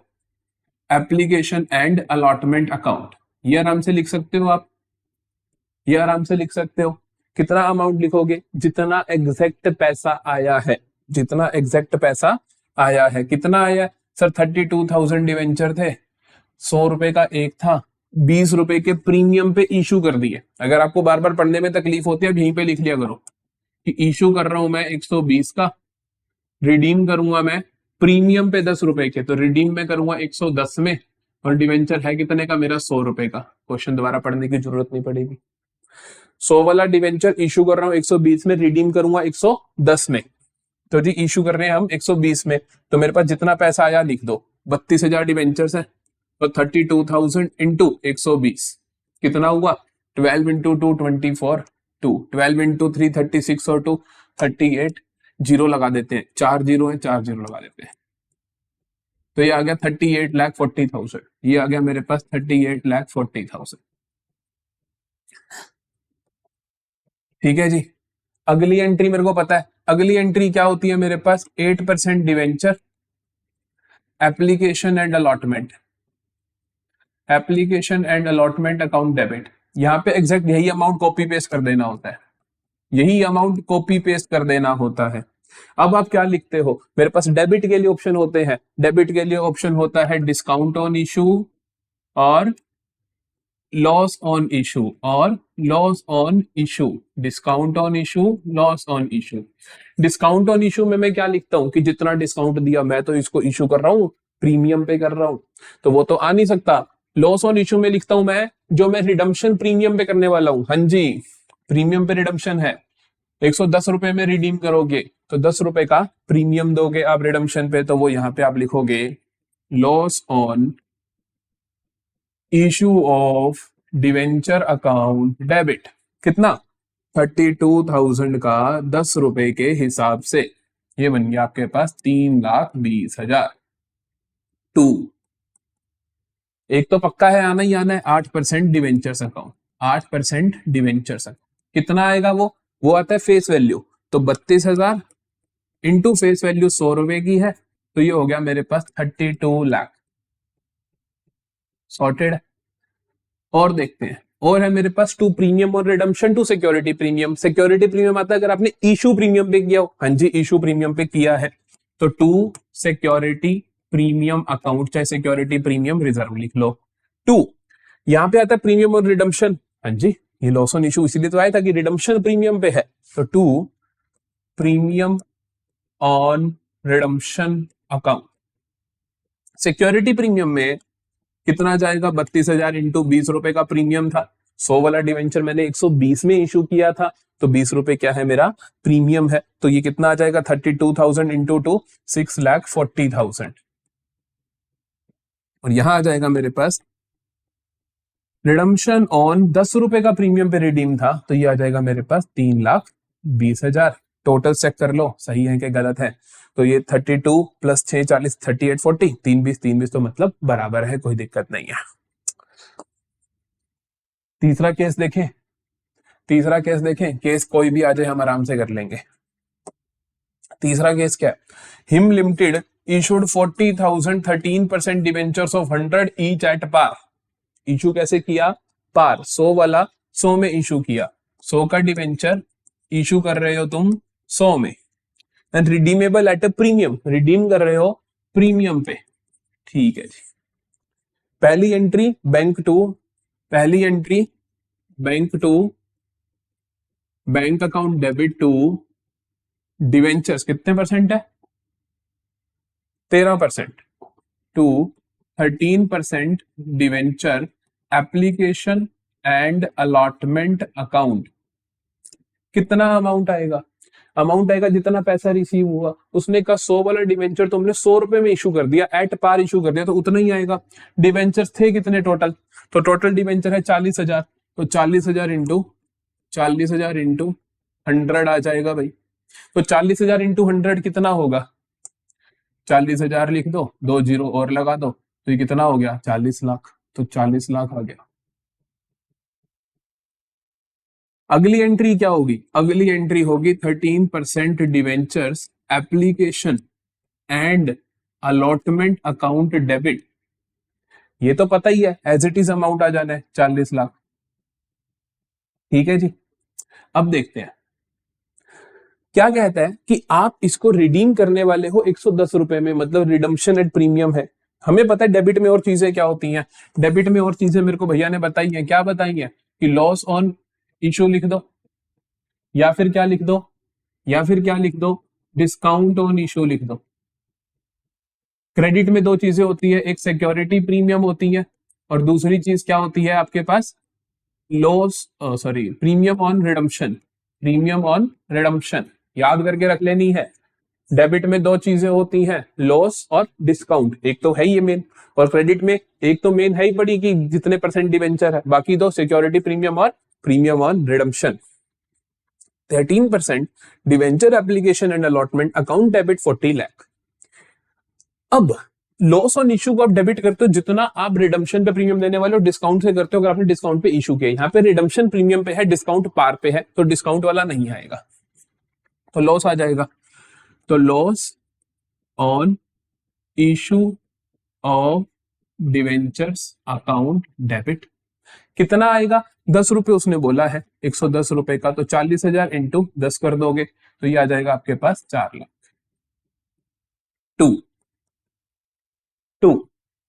Speaker 1: application and allotment account. ये आराम से लिख सकते हो आप, ये आराम से लिख सकते हो। कितना अमाउंट लिखोगे? जितना एग्जैक्ट पैसा आया है, जितना एग्जैक्ट पैसा आया है। कितना आया सर? 32,000 डिवेंचर थे, 100 रुपए का एक था, 20 रुपए के प्रीमियम पे इशू कर दिए। अगर आपको बार बार पढ़ने में तकलीफ होती है, अब यहीं पे लिख लिया करो कि इशू कर रहा हूं मैं 120 का, रिडीम करूंगा मैं प्रीमियम पे 10 रुपए के, तो रिडीम में करूंगा 110 में, और डिवेंचर है कितने का मेरा? 100 रुपए का। क्वेश्चन दोबारा पढ़ने की जरूरत नहीं पड़ेगी। 100 वाला डिवेंचर इशू कर रहा हूं 120 में, रिडीम करूंगा 110 में, तो जी इशू कर रहे हैं हम 120 में, तो मेरे पास जितना पैसा आया लिख दो। 32,000 डिवेंचर्स है, तो 32,000 इंटू 120 कितना हुआ? 12 इंटू 2 24, 12 इंटू 3 36 और 2 38, जीरो लगा देते हैं, 4 जीरो है, 4 जीरो लगा देते हैं, तो ये आ गया 38,40,000। ये आ गया मेरे पास 38,40,000। ठीक है जी। अगली एंट्री मेरे को पता है, अगली एंट्री क्या होती है मेरे पास? 8% debenture application and allotment, application and allotment account debit. यहाँ पे एग्जैक्ट यही अमाउंट कॉपी पेस्ट कर देना होता है, यही अमाउंट कॉपी पेस्ट कर देना होता है। अब आप क्या लिखते हो? मेरे पास डेबिट के लिए ऑप्शन होते हैं, डेबिट के लिए ऑप्शन होता है डिस्काउंट ऑन इशू और लॉस ऑन इशू, और loss on issue, discount on issue, loss on issue. Discount on issue में मैं क्या लिखता हूं कि जितना डिस्काउंट दिया, मैं तो इसको इशू कर रहा हूं, प्रीमियम पे कर रहा हूं, तो वो तो आ नहीं सकता। लॉस ऑन इशू में लिखता हूं मैं जो मैं रिडम्पशन प्रीमियम पे करने वाला हूं। हाँ जी, प्रीमियम पे रिडम्पशन है, 110 रुपए में रिडीम करोगे तो 10 रुपए का प्रीमियम दोगे आप रिडम्पशन पे, तो वो यहां पे आप लिखोगे loss on issue of debenture account debit. कितना? 32,000 का 10 रुपए के हिसाब से, ये बन गया आपके पास 3,20,000। टू एक तो पक्का है, आना ही आना है, 8% डिवेंचर्स अकाउंट, 8% डिवेंचर्स अकाउंट। कितना आएगा वो आता है फेस वैल्यू, तो 32,000 इंटू फेस वैल्यू 100 रुपए की है, तो ये हो गया मेरे पास 32 लाख। सॉर्टेड। और देखते हैं, और है मेरे पास टू प्रीमियम और redemption to security premium. Security premium आता है अगर आपने इशू प्रीमियम पे किया हो। हाँ जी, इशू प्रीमियम पे किया है, तो टू सिक्योरिटी प्रीमियम अकाउंट, चाहे सिक्योरिटी प्रीमियम रिजर्व लिख लो। टू यहां पे आता है प्रीमियम और रिडम्पशन। हाँ जी, ये लॉस ऑन इशू इसीलिए तो आया था कि रिडम्पशन प्रीमियम पे है, तो to premium on redemption account. Security premium में कितना जाएगा? 32,000 इंटू 20 रुपए का प्रीमियम था, 100 वाला डिवेंचर मैंने 120 में इशू किया था, तो 20 रुपए क्या है मेरा? प्रीमियम है, तो ये कितना आ जाएगा? 32,000 इंटू 2 6,40,000। और यहां आ जाएगा मेरे पास रिडम्पशन ऑन 10 रुपए का प्रीमियम पे रिडीम था, तो ये आ जाएगा मेरे पास 3,20,000। टोटल चेक कर लो सही है कि गलत है, तो ये 32 प्लस 6 40 38 40 3 20 तो मतलब बराबर है, कोई दिक्कत नहीं है। तीसरा केस देखें, तीसरा केस देखें, केस कोई भी आ जाए हम आराम से कर लेंगे। तीसरा केस क्या है? Him limited issued 40,000 13% debentures of 100 each at par. Issue कैसे किया? पार, 100 वाला 100 में इशू किया, 100 का डिवेंचर इशू कर रहे हो तुम 100 में, and redeemable at a premium, redeem कर रहे हो प्रीमियम पे, ठीक है जी। पहली एंट्री बैंक टू, पहली entry bank to bank account debit to debentures, कितने परसेंट है? 13%, to 13% debenture application and allotment account. कितना अमाउंट आएगा? अमाउंट आएगा जितना पैसा रिसीव हुआ, उसने कहा 100 वाला डिवेंचर तुमने 100 रुपए में इशू कर दिया, एट पार इशू कर दिया, तो उतना ही आएगा। डिवेंचर्स थे कितने टोटल? तो टोटल डिवेंचर है 40,000, तो 40,000 इंटू 40,000 इंटू 100 आ जाएगा भाई। तो 40,000 इंटू 100 कितना होगा? 40,000 लिख दो, 2 जीरो और लगा दो, तो ये कितना हो गया? 40 लाख। तो 40 लाख आ गया। अगली एंट्री क्या होगी? अगली एंट्री होगी 13% debentures application and allotment account debit. ये तो पता ही है, एज इट इज अमाउंट आ जाना है 40 लाख। ठीक है जी। अब देखते हैं क्या कहता है कि आप इसको रिडीम करने वाले हो 110 रुपए में, मतलब रिडम्पशन एट प्रीमियम है। हमें पता है डेबिट में और चीजें क्या होती हैं, डेबिट में और चीजें मेरे को भैया ने बताई है। क्या बताई है? कि लॉस ऑन इशू लिख दो, या फिर क्या लिख दो, या फिर क्या लिख दो, डिस्काउंट ऑन इशू लिख दो। क्रेडिट में दो चीजें होती है, एक सिक्योरिटी प्रीमियम होती है और दूसरी चीज क्या होती है आपके पास? Loss sorry premium on redemption, premium on redemption याद करके रख लेनी है। डेबिट में दो चीजें होती हैं, लॉस और डिस्काउंट, एक तो है ही ये मेन, और क्रेडिट में एक तो मेन है ही पड़ी कि जितने परसेंट डिवेंचर है, बाकी दो सिक्योरिटी प्रीमियम और premium on redemption. 13% debenture application and allotment account debit 40 lakh. अब लॉस ऑन इशू को आप डेबिट करते हो जितना आप रिडम्पशन पे प्रीमियम देने वाले हो, डिस्काउंट से करते हो अगर आपने डिस्काउंट पे इशू किया। यहाँ पे रिडम्पशन प्रीमियम पे है, डिस्काउंट पार पे है, तो डिस्काउंट वाला नहीं आएगा, तो लॉस आ जाएगा। तो loss on issue of debentures account debit कितना आएगा? 10 रुपए उसने बोला है, 110 रुपए का, तो 40,000 इंटू 10 कर दोगे तो ये आ जाएगा आपके पास 4 लाख। टू टू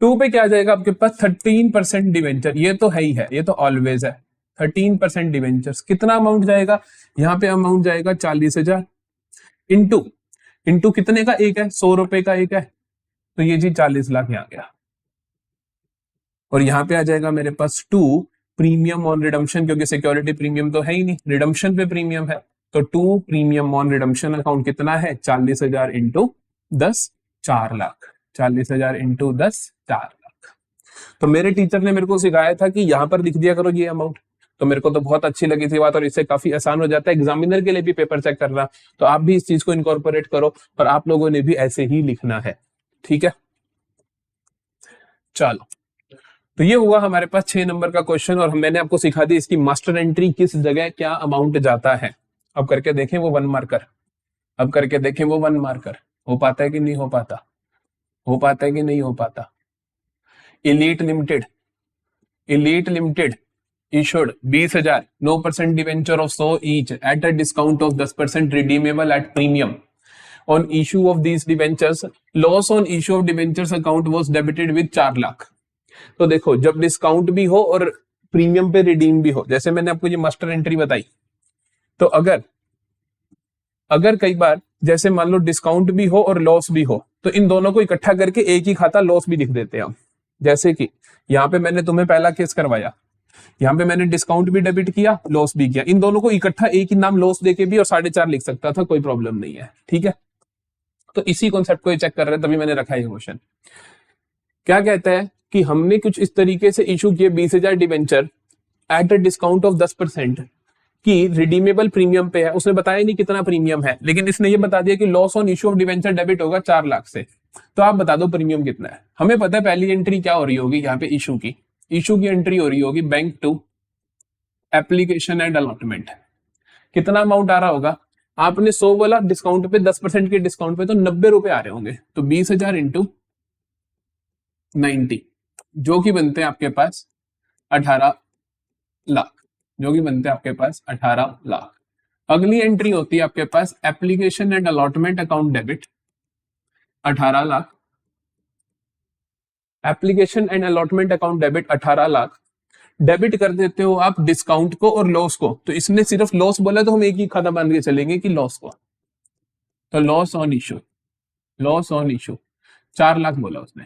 Speaker 1: टू पे क्या आ जाएगा आपके पास? 13% डिवेंचर, ये तो है ही है, ये तो ऑलवेज है। 13% डिवेंचर्स कितना अमाउंट जाएगा? यहाँ पे अमाउंट जाएगा 40,000 इंटू इंटू कितने का एक है? 100 रुपए का एक है, तो ये जी 40 लाख यहाँ गया। और यहाँ पे आ जाएगा मेरे पास 2 प्रीमियम ऑन रिडम्पशन, क्योंकि सिक्योरिटी प्रीमियम तो है ही नहीं, रिडम्पशन पे प्रीमियम है, तो 2 प्रीमियम ऑन रिडम्पशन अकाउंट कितना है? 40,000 इंटू 10, 4 लाख। 40,000 इंटू 10, 4 लाख। तो मेरे टीचर ने मेरे को सिखाया था कि यहाँ पर लिख दिया करो ये अमाउंट, तो मेरे को तो बहुत अच्छी लगी थी बात, और इससे काफी आसान हो जाता है एग्जामिनर के लिए भी पेपर चेक करना। तो आप भी इस चीज को इनकॉर्पोरेट करो, और आप लोगों ने भी ऐसे ही लिखना है। ठीक है, चलो। तो ये हुआ हमारे पास 6 नंबर का क्वेश्चन, और मैंने आपको सिखा दी इसकी मास्टर एंट्री किस जगह क्या अमाउंट जाता है। अब करके देखें वो 1 मार्कर, अब करके देखें वो 1 मार्कर हो पाता है कि नहीं हो पाता, हो पाता है कि नहीं हो पाता। Elite limited, elite limited issued 20,000 9% debenture of 100 each at a discount of 10% redeemable at premium. On issue of these debentures, loss on issue of debentures account was debited with 4 lakh. तो देखो, जब डिस्काउंट भी हो और प्रीमियम पे redeem भी हो, जैसे मैंने आपको ये मास्टर एंट्री बताई, तो अगर अगर कई बार जैसे मान लो डिस्काउंट भी हो और लॉस भी हो, तो इन दोनों को इकट्ठा करके एक ही खाता लॉस भी लिख देते हैं हम। जैसे कि यहाँ पे मैंने तुम्हें पहला केस करवाया, यहाँ पे मैंने डिस्काउंट भी डेबिट किया, लॉस भी किया, इन दोनों को इकट्ठा एक ही नाम लॉस देके भी और 4.5 लिख सकता था, कोई प्रॉब्लम नहीं है। ठीक है, तो इसी कॉन्सेप्ट को चेक कर रहे हैं, तभी मैंने रखा है क्वेश्चन। क्या कहता है कि हमने कुछ इस तरीके से इशू किए 20,000 debenture at a discount of 10% की रिडीमेबल प्रीमियम पे है। उसने बताया नहीं कितना प्रीमियम है, लेकिन इसने ये बता दिया कि loss on issue of debenture debit होगा 4 लाख से। तो आप बता दो प्रीमियम कितना है। हमें पता है पहली एंट्री क्या हो रही होगी, यहाँ पे इशू की एंट्री हो रही होगी bank to application and allotment. कितना अमाउंट आ रहा होगा? आपने 100 बोला, डिस्काउंट पे 10% के डिस्काउंट पे तो 90 रुपए आ रहे होंगे, तो 20,000 इंटू 90 जो कि बनते हैं आपके पास 18 लाख, जो कि बनते हैं आपके पास 18 लाख। अगली एंट्री होती है आपके पास application and allotment account debit 18 lakh. Application and allotment account debit 18 lakh. Debit कर देते हो आप डिस्काउंट को और लॉस को, तो इसने सिर्फ लॉस बोला तो हम एक ही खाता बांध के चलेंगे कि लॉस को, तो loss on issue, loss on issue 4 lakh बोला उसने।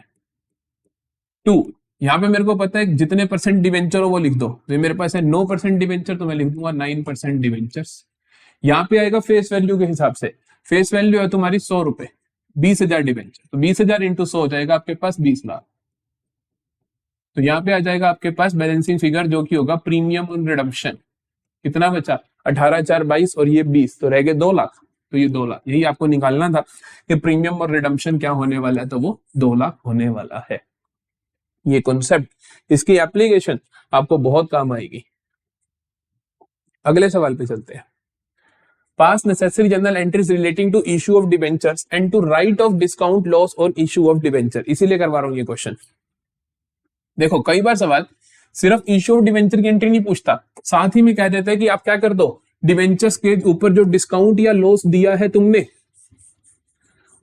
Speaker 1: 2, यहां पे मेरे को पता है जितने परसेंट डिवेंचर हो वो लिख दो, तो मेरे पास है 9% डिवेंचर, तो मैं लिख दूंगा 9% डिवेंचर्स। यहाँ पे आएगा फेस वैल्यू के हिसाब से, फेस वैल्यू है तुम्हारी 100 रुपए, 20,000 डिवेंचर, तो 20,000 इंटू 100 हो जाएगा आपके पास 20 लाख। तो यहाँ पे आ जाएगा आपके पास बैलेंसिंग फिगर जो कि होगा प्रीमियम ऑन रिडम्पशन। कितना बचा? 18 4 22 और ये 20, तो रह गए 2 लाख। तो ये 2 लाख, यही आपको निकालना था कि प्रीमियम और रिडम्पशन क्या होने वाला है, तो वो 2 लाख होने वाला है। ये कॉन्सेप्ट, इसकी एप्लीकेशन आपको बहुत काम आएगी। अगले सवाल पे चलते हैं। Pass necessary journal entries relating to issue of debentures and to write off discount loss on issue of debenture, इसीलिए करवा रहा हूं ये क्वेश्चन। देखो कई बार सवाल सिर्फ इशू ऑफ डिवेंचर की एंट्री नहीं पूछता, साथ ही में कह देता है कि आप क्या कर दो, डिवेंचर्स के ऊपर जो डिस्काउंट या लॉस दिया है तुमने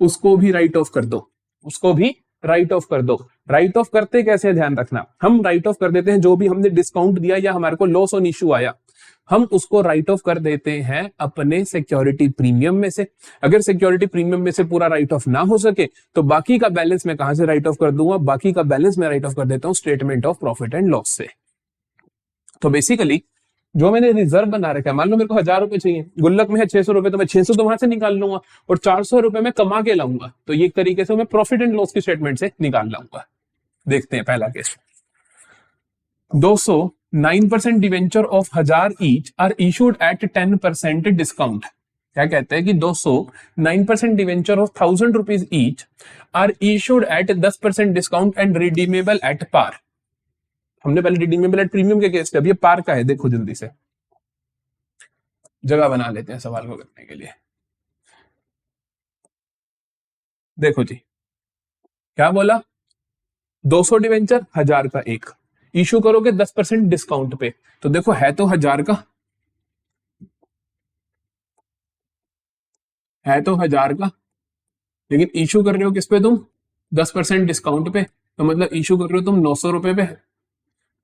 Speaker 1: उसको भी राइट ऑफ कर दो, उसको भी राइट ऑफ कर दो। राइट ऑफ करते कैसे, ध्यान रखना, हम राइट ऑफ कर देते हैं जो भी हमने डिस्काउंट दिया या हमारे को लॉस ऑन इशू आया, हम उसको राइट ऑफ कर देते हैं अपने सिक्योरिटी प्रीमियम में से। अगर सिक्योरिटी प्रीमियम में से पूरा राइट ऑफ ना हो सके तो बाकी का बैलेंस मैं कहां से राइट ऑफ कर दूंगा, बाकी का बैलेंस मैं राइट ऑफ कर देता हूं statement of profit and loss से। तो बेसिकली जो मैंने रिजर्व बना रखा है, मान लो मेरे को 1000 रुपए चाहिए, गुल्लक में है 600 रुपए, तो मैं 600 तो वहां से निकाल लूंगा और 400 रुपए मैं कमा के लाऊंगा, तो ये एक तरीके से मैं प्रॉफिट एंड लॉस की स्टेटमेंट से निकाल लाऊंगा। देखते हैं पहला case. 9% debenture of 1000 each are issued at 10% discount. क्या कहते हैं कि 9% debenture of 1000 rupees each are issued at 10% discount and redeemable at par. हमने पहले रिडीमेबल एट प्रीमियम के केस, अब ये पार का है। देखो जल्दी से जगह बना लेते हैं सवाल को करने के लिए। देखो जी क्या बोला, 200 डिवेंचर 1000 का एक इशू करोगे 10% डिस्काउंट पे, तो देखो है तो 1000 का, है तो 1000 का, लेकिन इशू कर रहे हो किस पे तुम, 10% डिस्काउंट पे, तो मतलब इशू कर रहे हो तुम 900 रुपए पे।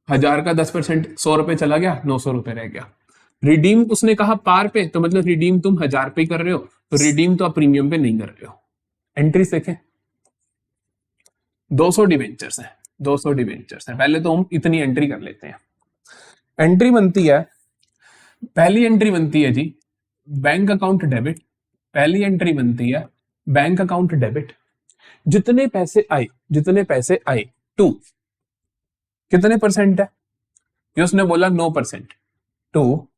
Speaker 1: 1000 का 10% 100 रुपए चला गया, 900 रुपए रह गया। रिडीम उसने कहा पार पे, तो मतलब रिडीम तुम 1000 पे कर रहे हो, तो रिडीम तो आप प्रीमियम पे नहीं कर रहे हो। एंट्री देखें, 200 डिवेंचर्स है, 200 डिवेंचर्स है। पहले तो हम इतनी एंट्री कर लेते हैं। एंट्री बनती है, पहली एंट्री बनती है जी बैंक अकाउंट डेबिट। पहली एंट्री बनती है बैंक अकाउंट डेबिट। जितने पैसे आए, जितने पैसे आए, 2 कितने परसेंट है, ये उसने बोला 9%, to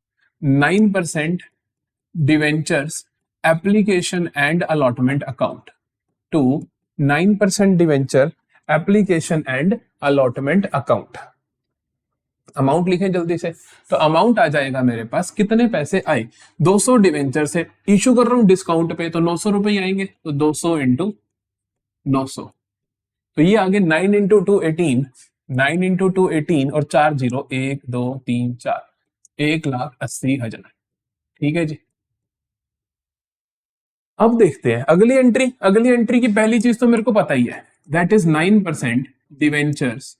Speaker 1: 9% debentures application and allotment account, to 9% debenture application and allotment account. Amount लिखें जल्दी से, तो अमाउंट आ जाएगा मेरे पास, कितने पैसे आए, 200 डिवेंचर से इशू कर रहा हूं डिस्काउंट पे, तो 900 रुपए ही आएंगे, तो 200 इंटू 900, तो ये आगे 9 इंटू 2 18, 9 इंटू 2 18 और 4 0, 1 2 3 4, 1,80,000। ठीक है जी। अब देखते हैं अगली एंट्री। अगली एंट्री की पहली चीज तो मेरे को पता ही है, that is 9% debentures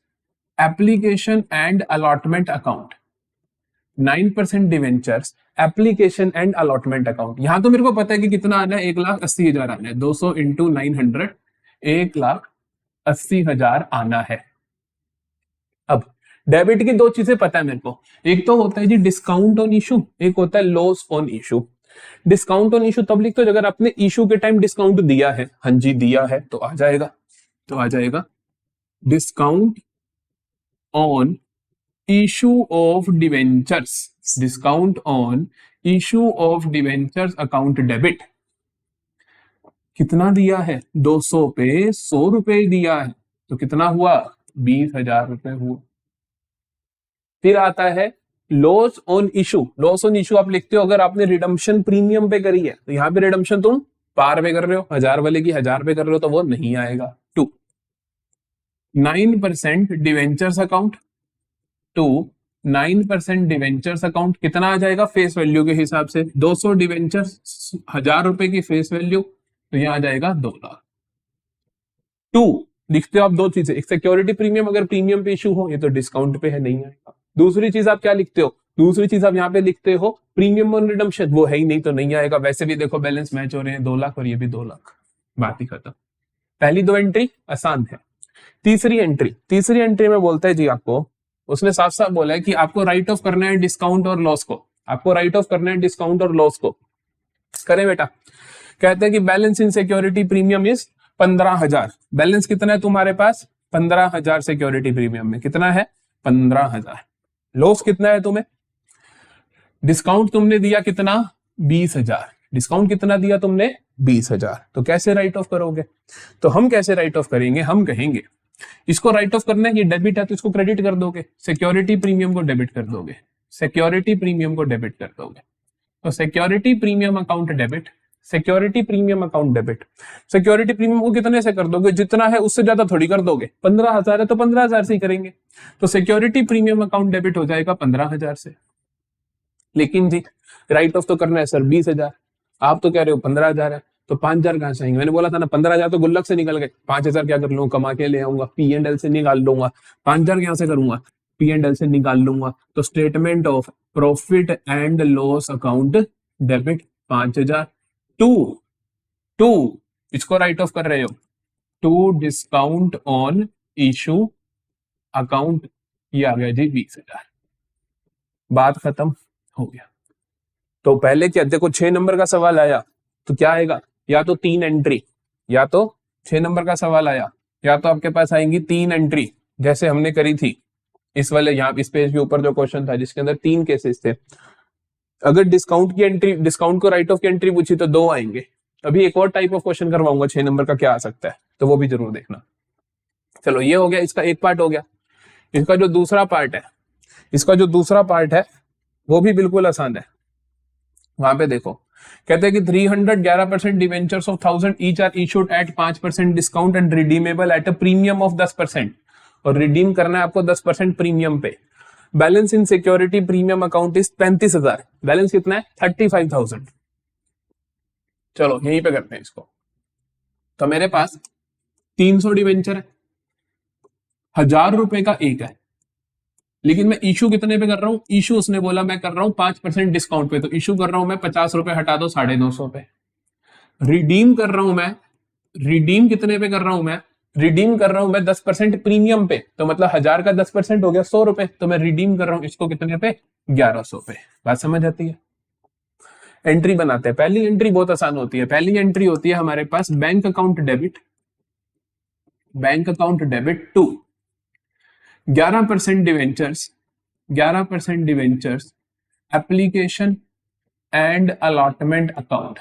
Speaker 1: application and allotment account. 9% debentures application and allotment account. यहां तो मेरे को पता है कि कितना आना है, 1,80,000 आना है, 200 इंटू 900, 1,80,000 आना है। अब डेबिट की दो चीजें पता है मेरे को, एक तो होता है जी डिस्काउंट ऑन इशू, एक होता है loss on issue. Discount on issue तब लिखते हो अगर आपने इशू के टाइम डिस्काउंट दिया है, हाँ जी दिया है, तो आ जाएगा, तो आ जाएगा discount on issue of debentures, discount on issue of debentures account debit. कितना दिया है, 200 पे 100 रुपए दिया है, तो कितना हुआ, 20,000 रुपए हुआ। फिर आता है loss on issue. Loss on issue आप लिखते हो अगर आपने रिडम्पशन प्रीमियम पे करी है, तो यहां पे रिडम्पशन तुम पार पे कर रहे हो, 1000 वाले की 1000 पे कर रहे हो, तो वो नहीं आएगा। 2 9% डिवेंचर्स अकाउंट, 2 9% डिवेंचर्स अकाउंट कितना आ जाएगा फेस वैल्यू के हिसाब से, 200 डिवेंचर्स 1000 रुपए की फेस वैल्यू, तो यहाँ आ जाएगा 2 लाख। 2 लिखते हो आप दो चीजें, एक सिक्योरिटी प्रीमियम अगर प्रीमियम पे इशू हो, ये तो डिस्काउंट पे है नहीं आएगा। दूसरी चीज आप क्या लिखते हो, दूसरी चीज आप यहाँ पे लिखते हो प्रीमियम ऑन रिडम्पशन, वो है ही नहीं तो नहीं आएगा। वैसे भी देखो बैलेंस मैच हो रहे हैं, 2 लाख और ये भी 2 लाख, बात ही खत्म। पहली दो एंट्री आसान है। तीसरी एंट्री में बोलता है जी आपको, उसने साफ साफ बोला है कि आपको राइट ऑफ करना है डिस्काउंट और लॉस को, आपको राइट ऑफ करना है डिस्काउंट और लॉस को। करें बेटा, कहते हैं कि balance in security premium is 15,000। Balance कितना है तुम्हारे पास, 15,000 सिक्योरिटी प्रीमियम में कितना है, 15,000। लॉस कितना है तुम्हें, डिस्काउंट तुमने दिया कितना, 20,000। डिस्काउंट कितना दिया तुमने, 20,000। तो कैसे राइट ऑफ करोगे, तो हम कैसे राइट ऑफ करेंगे, हम कहेंगे इसको राइट ऑफ करना है, ये डेबिट है तो इसको क्रेडिट कर दोगे, सिक्योरिटी प्रीमियम को डेबिट कर दोगे, सिक्योरिटी प्रीमियम को डेबिट कर दोगे। तो security premium account debit, security premium account debit. Security premium को कितने से कर दोगे, जितना है उससे ज्यादा थोड़ी कर दोगे, 15,000 है तो 15,000 से ही करेंगे। तो सिक्योरिटी प्रीमियम अकाउंट डेबिट हो जाएगा 15,000 से। लेकिन जी राइट ऑफ तो करना है सर 20,000, आप तो कह रहे हो 15,000 है, तो 5,000 कहां से आएंगे, मैंने बोला था ना 15,000 तो गुल्लक से निकल गए, 5,000 क्या कर लूंगा, कमा के ले आऊंगा, P&L से निकाल लूंगा। 5,000 यहां से करूंगा, P&L से निकाल लूंगा। तो statement of profit and loss account debit 5,000 to इसको राइट ऑफ कर रहे हो, to discount on issue account, ये आ गया जी 20,000। बात खत्म हो गया। तो पहले क्या देखो 6 नंबर का सवाल आया तो क्या आएगा, या तो 3 एंट्री, या तो 6 नंबर का सवाल आया, या तो आपके पास आएंगी 3 एंट्री जैसे हमने करी थी इस वाले यहाँ इस पेज के ऊपर जो क्वेश्चन था जिसके अंदर 3 केसेस थे। अगर डिस्काउंट की एंट्री, डिस्काउंट को राइट ऑफ की एंट्री पूछी तो 2 आएंगे। अभी एक और टाइप ऑफ क्वेश्चन करवाऊंगा 6 नंबर का क्या आ सकता है, तो वो भी जरूर देखना। चलो ये हो गया, इसका एक पार्ट हो गया। इसका जो दूसरा पार्ट है, इसका जो दूसरा पार्ट है वो भी बिल्कुल आसान है। वहां पे देखो कहते हैं कि 311% debentures of 1000 each are issued at 5% discount and redeemable at a premium of 10%, और रिडीम करना है आपको 10% प्रीमियम पे। Balance in security premium account is 35,000, balance कितना है 35,000। चलो यहीं पे करते हैं इसको। तो मेरे पास 300 डिवेंचर है, 1,000 रुपए का एक है, लेकिन मैं इशू कितने पे कर रहा हूं, इशू उसने बोला मैं कर रहा हूं 5% डिस्काउंट पे, तो इशू कर रहा हूं मैं 50 रुपए हटा दो 950 पे। रिडीम कर रहा हूं मैं, रिडीम कितने पे कर रहा हूं मैं, रिडीम कर रहा हूं मैं 10% प्रीमियम पे, तो मतलब 1,000 का 10% हो गया 100 रुपए, तो मैं रिडीम कर रहा हूं इसको कितने पे, 1,100 पे। बात समझ आती है। एंट्री बनाते हैं। पहली एंट्री बहुत आसान होती है। पहली एंट्री होती है हमारे पास bank account debit, bank account debit to 11% debentures, 11% debentures application and allotment account.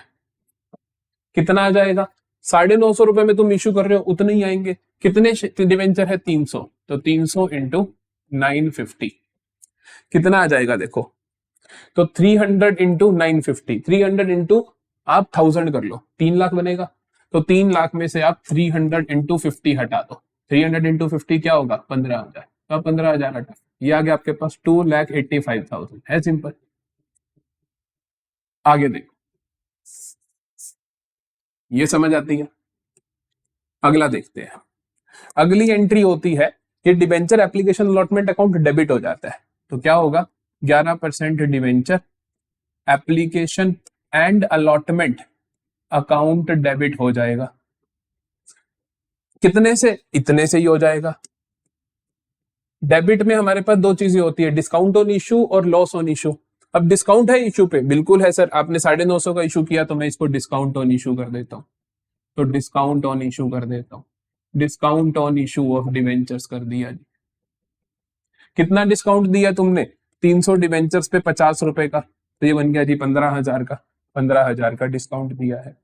Speaker 1: कितना आ जाएगा, 950 रुपए में तुम इशू कर रहे हो उतने ही आएंगे। कितने डिवेंचर है, 300, तो 300 इंटू 950 कितना आ जाएगा देखो, तो 300 इंटू 950, 300 इंटू आप 1000 कर लो, 3 लाख बनेगा। तो 3 लाख में से आप 300 इंटू 50 हटा दो, 300 इंटू 50 क्या होगा, 15,000। तो आप 15,000 हटा, ये आ गया आपके पास 2,85,000। है सिंपल। आगे देखो, ये समझ आती है। अगला देखते हैं। अगली एंट्री होती है कि debenture application allotment account debit हो जाता है, तो क्या होगा, 11% debenture application and allotment account debit हो जाएगा। कितने से, इतने से ही हो जाएगा। डेबिट में हमारे पास दो चीजें होती है, डिस्काउंट ऑन इशू और लॉस ऑन इशू। अब डिस्काउंट है इशू पे, बिल्कुल है सर, आपने 950 का इशू किया तो मैं इसको डिस्काउंट ऑन इशू कर देता हूं, तो डिस्काउंट ऑन इशू कर देता हूं, discount on issue of debentures कर दिया जी। कितना डिस्काउंट दिया तुमने, 300 डिवेंचर्स पे 50 रुपए का, तो ये बन गया जी 15,000 का, 15,000 का डिस्काउंट दिया है।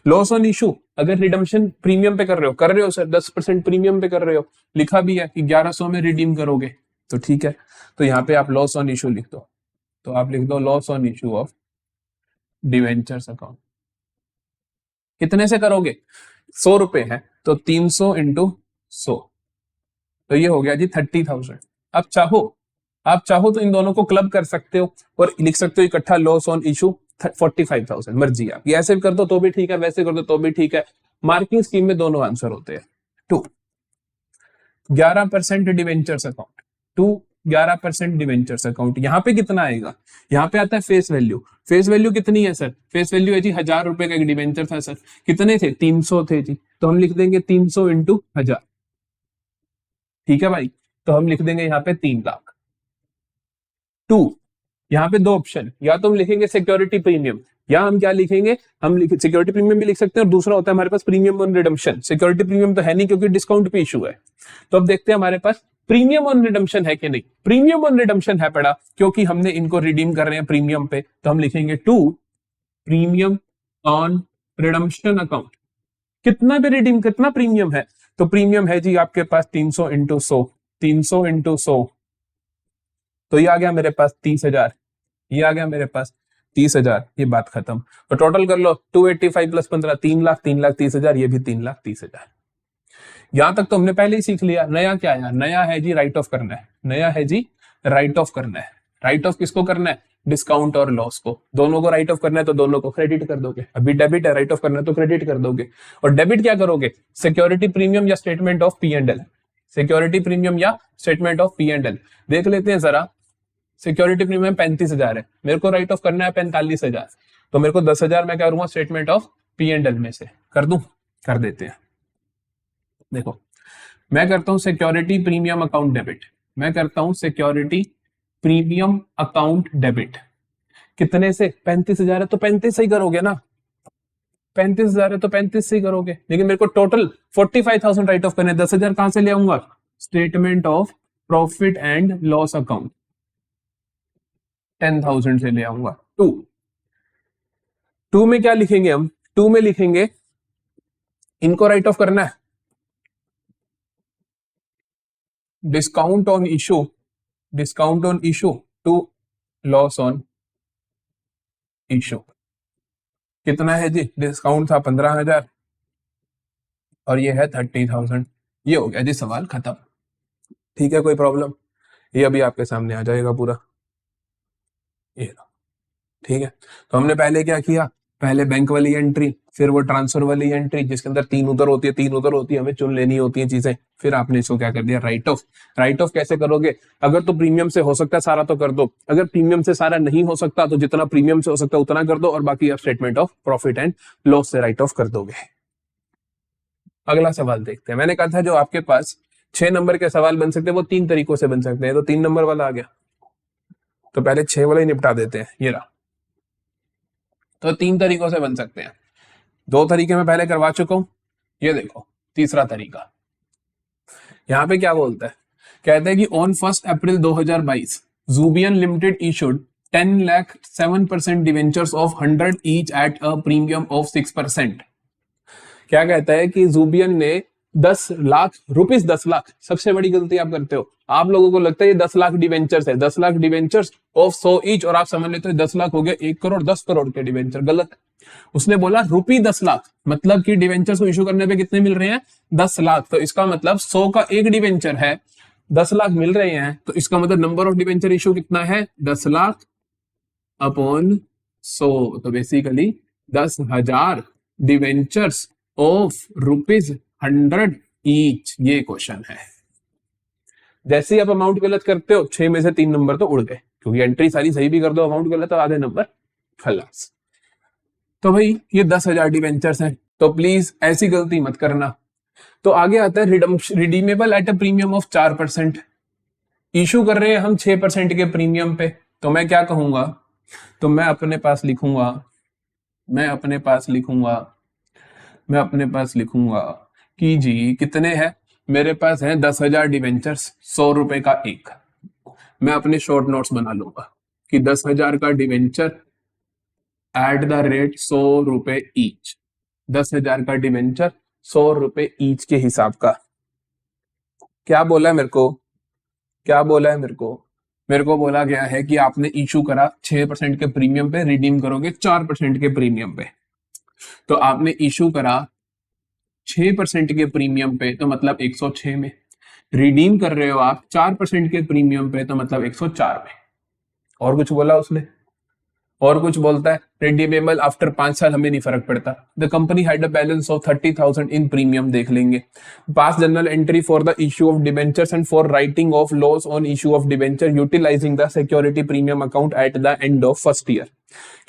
Speaker 1: लॉस ऑन इशू, अगर रिडम्पशन प्रीमियम पे कर रहे हो सर, 10% प्रीमियम पे कर रहे हो, लिखा भी है कि 1100 में रिडीम करोगे, तो ठीक है, तो यहाँ पे आप लॉस ऑन इशू लिख दो, तो आप लिख दो loss on issue of debentures account. कितने से करोगे, 100 रुपए है, तो 300 इंटू 100, तो ये हो गया जी 30,000। अब चाहो आप चाहो तो इन दोनों को क्लब कर सकते हो और लिख सकते हो इकट्ठा लॉस ऑन इशू 45,000, मर्जी आप ऐसे कर दो तो भी ठीक है, वैसे कर दो तो भी ठीक है। मार्किंग स्कीम में दोनों आंसर होते हैं। 2 11% डिवेंचर्स अकाउंट, 2 11% डिवेंचर्स अकाउंट। यहाँ पे कितना आएगा, यहाँ पे आता है फेस वैल्यू। फेस वैल्यू कितनी है सर, फेस वैल्यू है जी 1000 रुपए का एक डिवेंचर था सर, कितने थे 300 थे जी, तो हम लिख देंगे 300 इंटू 1000, ठीक है भाई, तो हम लिख देंगे यहाँ पे 3 लाख। 2 यहाँ पे 2 ऑप्शन, या तो हम लिखेंगे सिक्योरिटी प्रीमियम, या हम क्या लिखेंगे, हम सिक्योरिटी प्रीमियम भी लिख सकते हैं और दूसरा होता है हमारे पास premium on redemption. Security premium तो है नहीं क्योंकि डिस्काउंट पे इशू है, तो अब देखते हैं हमारे पास प्रीमियम ऑन रिडम्पशन है कि नहीं। प्रीमियम ऑन रिडम्पशन है पड़ा, क्योंकि हमने इनको रिडीम कर रहे हैं प्रीमियम पे, तो हम लिखेंगे 2 प्रीमियम ऑन रिडम्पशन अकाउंट। कितना पे रिडीम, कितना प्रीमियम है, तो प्रीमियम है जी आपके पास 300 इंटू 100, 300 इंटू 100, तो ये आ गया मेरे पास 30,000, ये आ गया मेरे पास 30,000, ये बात खत्म। तो टोटल कर लो 285 प्लस 15 3 लाख, 3,30,000, ये भी 3,30,000। यहां तक तो हमने पहले ही सीख लिया। नया क्या है, नया है जी राइट ऑफ करना है, नया है जी राइट ऑफ करना है। राइट ऑफ किसको करना है, डिस्काउंट और लॉस को, दोनों को राइट ऑफ करना है तो दोनों को क्रेडिट कर दोगे। अभी डेबिट है, राइट ऑफ करना है तो क्रेडिट कर दोगे। और डेबिट क्या करोगे, सिक्योरिटी प्रीमियम या statement of P and L, security premium या statement of P and L. देख लेते हैं जरा, सिक्योरिटी प्रीमियम 35,000 है, मेरे को राइट ऑफ करना है 45,000, तो मेरे को 10,000 मैं क्या करूंगा statement of P and L में से कर दूं, कर देते हैं। देखो मैं करता हूं सिक्योरिटी प्रीमियम अकाउंट डेबिट, मैं करता हूं सिक्योरिटी प्रीमियम अकाउंट डेबिट। कितने से, 35,000 है तो 35 से ही करोगे ना, 35,000 है तो 35 से ही करोगे, लेकिन मेरे को टोटल 45,000 राइट ऑफ करने, 10,000 कहां से ले आऊंगा, statement of profit and loss account 10,000 से ले आऊंगा। 2 में क्या लिखेंगे हम, 2 में लिखेंगे इनको राइट ऑफ करना है, discount on issue, discount on issue to loss on issue. कितना है जी, डिस्काउंट था 15,000 और ये है 30,000। ये हो गया जी सवाल खत्म, ठीक है, कोई प्रॉब्लम, ये अभी आपके सामने आ जाएगा पूरा, ये ठीक है। तो हमने पहले क्या किया, पहले बैंक वाली एंट्री, फिर वो ट्रांसफर वाली एंट्री जिसके अंदर 3 उधर होती है, 3 उधर होती है, हमें चुन लेनी होती है चीजें, फिर आपने इसको क्या कर दिया राइट ऑफ। राइट ऑफ कैसे करोगे, अगर तो प्रीमियम से हो सकता है सारा तो कर दो, अगर प्रीमियम से सारा नहीं हो सकता तो जितना प्रीमियम से हो सकता है उतना कर दो, और बाकी आप statement of profit and loss से राइट ऑफ कर दोगे। अगला सवाल देखते हैं। मैंने कहा था जो आपके पास 6 नंबर के सवाल बन सकते हैं वो 3 तरीकों से बन सकते हैं, तो 3 नंबर वाला आ गया, तो पहले 6 वाला ही निपटा देते हैं। ये रहा, तो 3 तरीकों से बन सकते हैं, 2 तरीके मैं पहले करवा चुका हूं, ये देखो तीसरा तरीका। यहां पे क्या बोलता है, कहते हैं कि on 1 April 2022 Jubian limited issued 10 lakh 7% debentures of 100 each at a premium of 6%। क्या कहता है कि जूबियन ने 10 लाख रुपीस, 10 लाख, सबसे बड़ी गलती आप करते हो, आप लोगों को लगता है ये 10 लाख डिवेंचर्स है, 10 लाख डिवेंचर्स ऑफ 100 ईच, और आप समझ लेते हो 10 लाख हो गया 1 करोड़, 10 करोड़ के डिवेंचर, गलत। उसने बोला रुपी 10 लाख, मतलब कि डिवेंचर्स को इशू करने पे कितने मिल रहे हैं 10 लाख, तो इसका मतलब 100 का एक डिवेंचर है, 10 लाख मिल रहे हैं, तो इसका मतलब नंबर ऑफ डिवेंचर इशू कितना है 10 लाख अपॉन 100, तो बेसिकली 10,000 डिवेंचर्स ऑफ ₹100 ईच, ये क्वेश्चन है। जैसे ही आप अमाउंट गलत करते हो 6 में से 3 नंबर तो उड़ गए, क्योंकि एंट्री सारी सही भी कर दो, अमाउंट गलत तो आधे नंबर खलास। तो भाई ये 10,000 डिवेंचर्स हैं, तो प्लीज ऐसी गलती मत करना। तो आगे आता है redeemable at a premium of 4%, issue कर रहे हैं हम 6% के प्रीमियम पे, तो मैं क्या कहूंगा, तो मैं अपने पास लिखूंगा कि जी कितने हैं, मेरे पास है 10,000 डिवेंचर्स, 100 रुपए का एक। मैं अपने शॉर्ट नोट्स बना लूंगा कि 10,000 का डिवेंचर एट द रेट 100 रुपए ईच, 10,000 का डिवेंचर 100 रुपए ईच के हिसाब का। क्या बोला है मेरे को, मेरे को बोला गया है कि आपने इशू करा 6% के प्रीमियम पे, रिडीम करोगे 4% के प्रीमियम पे, तो आपने इशू करा 6% के प्रीमियम पे, तो मतलब 106 में, रिडीम कर रहे हो आप 4% के प्रीमियम पे, तो मतलब 104 में। और कुछ बोला उसने? और कुछ बोलता है रिडीमेबल आफ्टर 5 साल, हमें नहीं फर्क पड़ता। The company had a balance of 30,000 in premium, देख लेंगे। Pass journal entry for the issue of debentures and for writing off loss on issue of debenture utilizing the security premium account at the end of first year.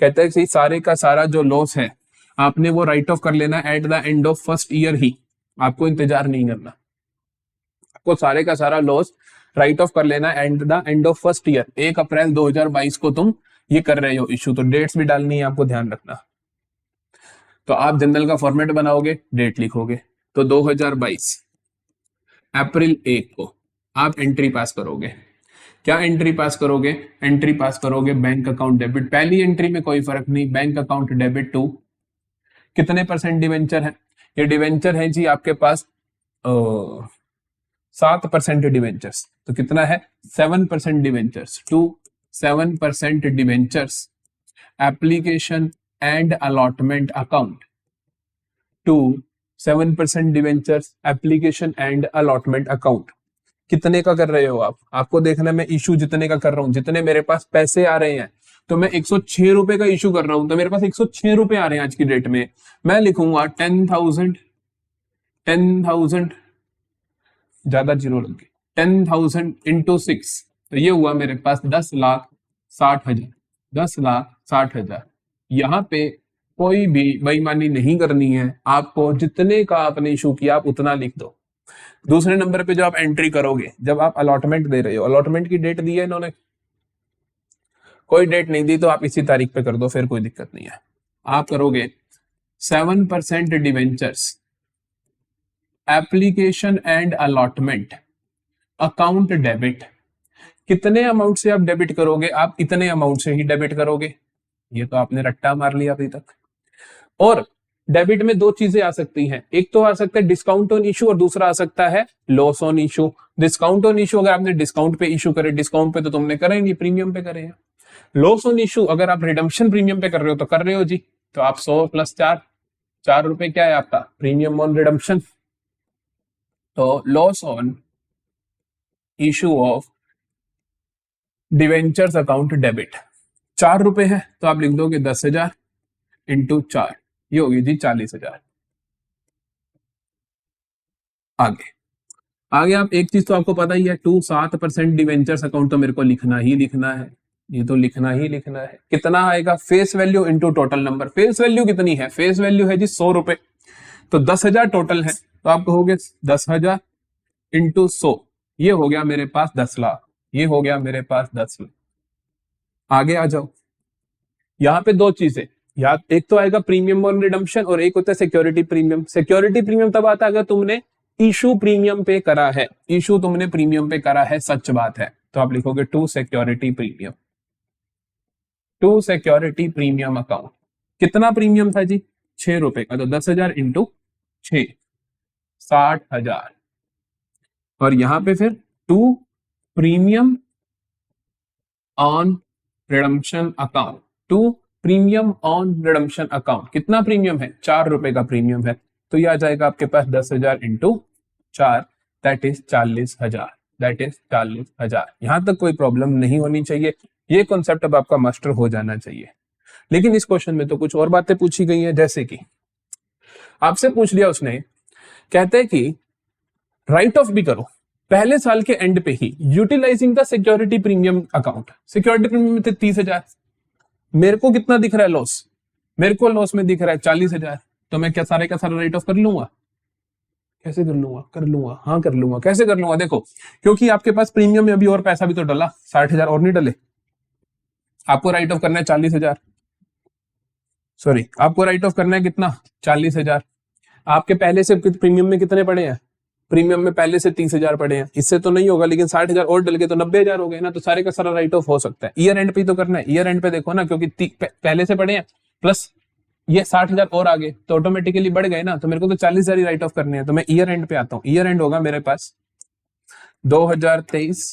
Speaker 1: कहता है कि सारे का सारा जो loss है आपने वो राइट ऑफ कर लेना at the end of first year ही, आपको इंतजार नहीं करना। आपको सारे का सारा लॉस राइट ऑफ कर लेना at the end of first year. 1 April 2022 को तुम ये कर रहे हो इशू, तो डेट्स भी डालनी है आपको, ध्यान रखना। तो आप जनरल का फॉर्मेट बनाओगे, डेट लिखोगे, तो 2022 अप्रैल 1 को आप एंट्री पास करोगे। क्या एंट्री पास करोगे? एंट्री पास करोगे बैंक अकाउंट डेबिट। पहली एंट्री में कोई फर्क नहीं, बैंक अकाउंट डेबिट टू कितने % डिवेंचर है? ये डिवेंचर है जी आपके पास 7% डिवेंचर्स, तो कितना है? 7% debentures to 7% debentures application and allotment account to 7% debentures application and allotment account. कितने का कर रहे हो आप? आपको देखना मैं इशू जितने का कर रहा हूं, जितने मेरे पास पैसे आ रहे हैं, तो मैं 106 रुपए का इशू कर रहा हूं, तो मेरे पास 106 रुपए आ रहे हैं आज की डेट में। मैं लिखूंगा 10,000 ज्यादा जीरो लग गए, 10,000 इंटू 6, तो ये हुआ मेरे पास 10,60,000। 10,60,000। यहाँ पे कोई भी बेईमानी नहीं करनी है आपको, जितने का आपने इशू किया आप उतना लिख दो। दूसरे नंबर पे जो आप एंट्री करोगे, जब आप अलॉटमेंट दे रहे हो, अलॉटमेंट की डेट दी है इन्होंने? कोई डेट नहीं दी, तो आप इसी तारीख पे कर दो, फिर कोई दिक्कत नहीं है। आप करोगे 7% debentures application and allotment account debit. कितने अमाउंट से आप डेबिट करोगे? आप इतने अमाउंट से ही डेबिट करोगे। ये तो आपने रट्टा मार लिया अभी तक। और डेबिट में 2 चीजें आ सकती हैं, एक तो आ सकता है डिस्काउंट ऑन इशू और दूसरा आ सकता है loss on issue. Discount on issue अगर आपने डिस्काउंट पे इशू करे, डिस्काउंट पे तो तुमने करे नहीं, प्रीमियम पे करे हैं। लॉस ऑन इशू अगर आप रिडम्पशन प्रीमियम पे कर रहे हो तो कर रहे हो जी, तो आप 100 + 4 रुपए क्या है आपका प्रीमियम ऑन रिडम्पशन। तो loss on issue of debentures account debit 4 रुपए है, तो आप लिख दोगे 10,000 इंटू 4, ये होगी जी 40,000। आगे आप एक चीज तो आपको पता ही है, 7% डिवेंचर्स अकाउंट तो मेरे को लिखना ही लिखना है, ये तो लिखना ही लिखना है। कितना आएगा? Face value into total number. Face value कितनी है? फेस वैल्यू है जी 100 रुपए, तो 10,000 टोटल है, तो आप कहोगे 10,000 इंटू 100, ये हो गया मेरे पास 10 लाख, ये हो गया मेरे पास 10 लाख। आगे आ जाओ, यहाँ पे 2 चीजें, या एक तो आएगा प्रीमियम ऑन रिडम्पशन और एक होता है सिक्योरिटी प्रीमियम। सिक्योरिटी प्रीमियम तब आता है अगर तुमने इशू प्रीमियम पे करा है, इशू तुमने प्रीमियम पे करा है, सच बात है, तो आप लिखोगे to security premium, to security premium account. कितना प्रीमियम था जी? 6 रुपए का, तो 10,000 इंटू 6 60,000। और यहां पे फिर to premium on redemption account, to premium on redemption account. कितना प्रीमियम है? 4 रुपए का प्रीमियम है, तो यह आ जाएगा आपके पास 10,000 into 4, that is 40,000, that is 40,000। यहां तक कोई प्रॉब्लम नहीं होनी चाहिए, ये कॉन्सेप्ट अब आपका मास्टर हो जाना चाहिए। लेकिन इस क्वेश्चन में तो कुछ और बातें पूछी गई हैं, जैसे कि आपसे पूछ लिया उसने, कहते हैं कि राइट ऑफ भी करो पहले साल के एंड पे ही, utilising the security premium account. Security premium थे 30,000, मेरे को कितना दिख रहा है लॉस? मेरे को लॉस में दिख रहा है 40,000, तो मैं क्या सारे का सारा राइट ऑफ कर लूंगा? कैसे कर लूंगा? कर लूंगा, हाँ कर लूंगा। कैसे कर लूंगा? देखो, क्योंकि आपके पास प्रीमियम में अभी और पैसा भी तो डला, 60,000 और नहीं डले। आपको राइट ऑफ करना है 40,000, सॉरी आपको राइट ऑफ करना है कितना? 40,000। आपके पहले से प्रीमियम में कितने पड़े हैं? प्रीमियम में पहले से 30,000 पड़े हैं, इससे तो नहीं होगा, लेकिन 60,000 और डल के तो 90,000 हो गए ना, तो सारे का सारा राइट ऑफ हो सकता है। ईयर एंड पे तो करना है, ईयर एंड पे देखो ना, क्योंकि पहले से पड़े हैं प्लस ये 60,000 और आगे तो ऑटोमेटिकली बढ़ गए ना, तो मेरे को तो 40,000 ही राइट ऑफ करने हैं। तो मैं ईयर एंड पे आता हूँ। ईयर एंड होगा मेरे पास 2023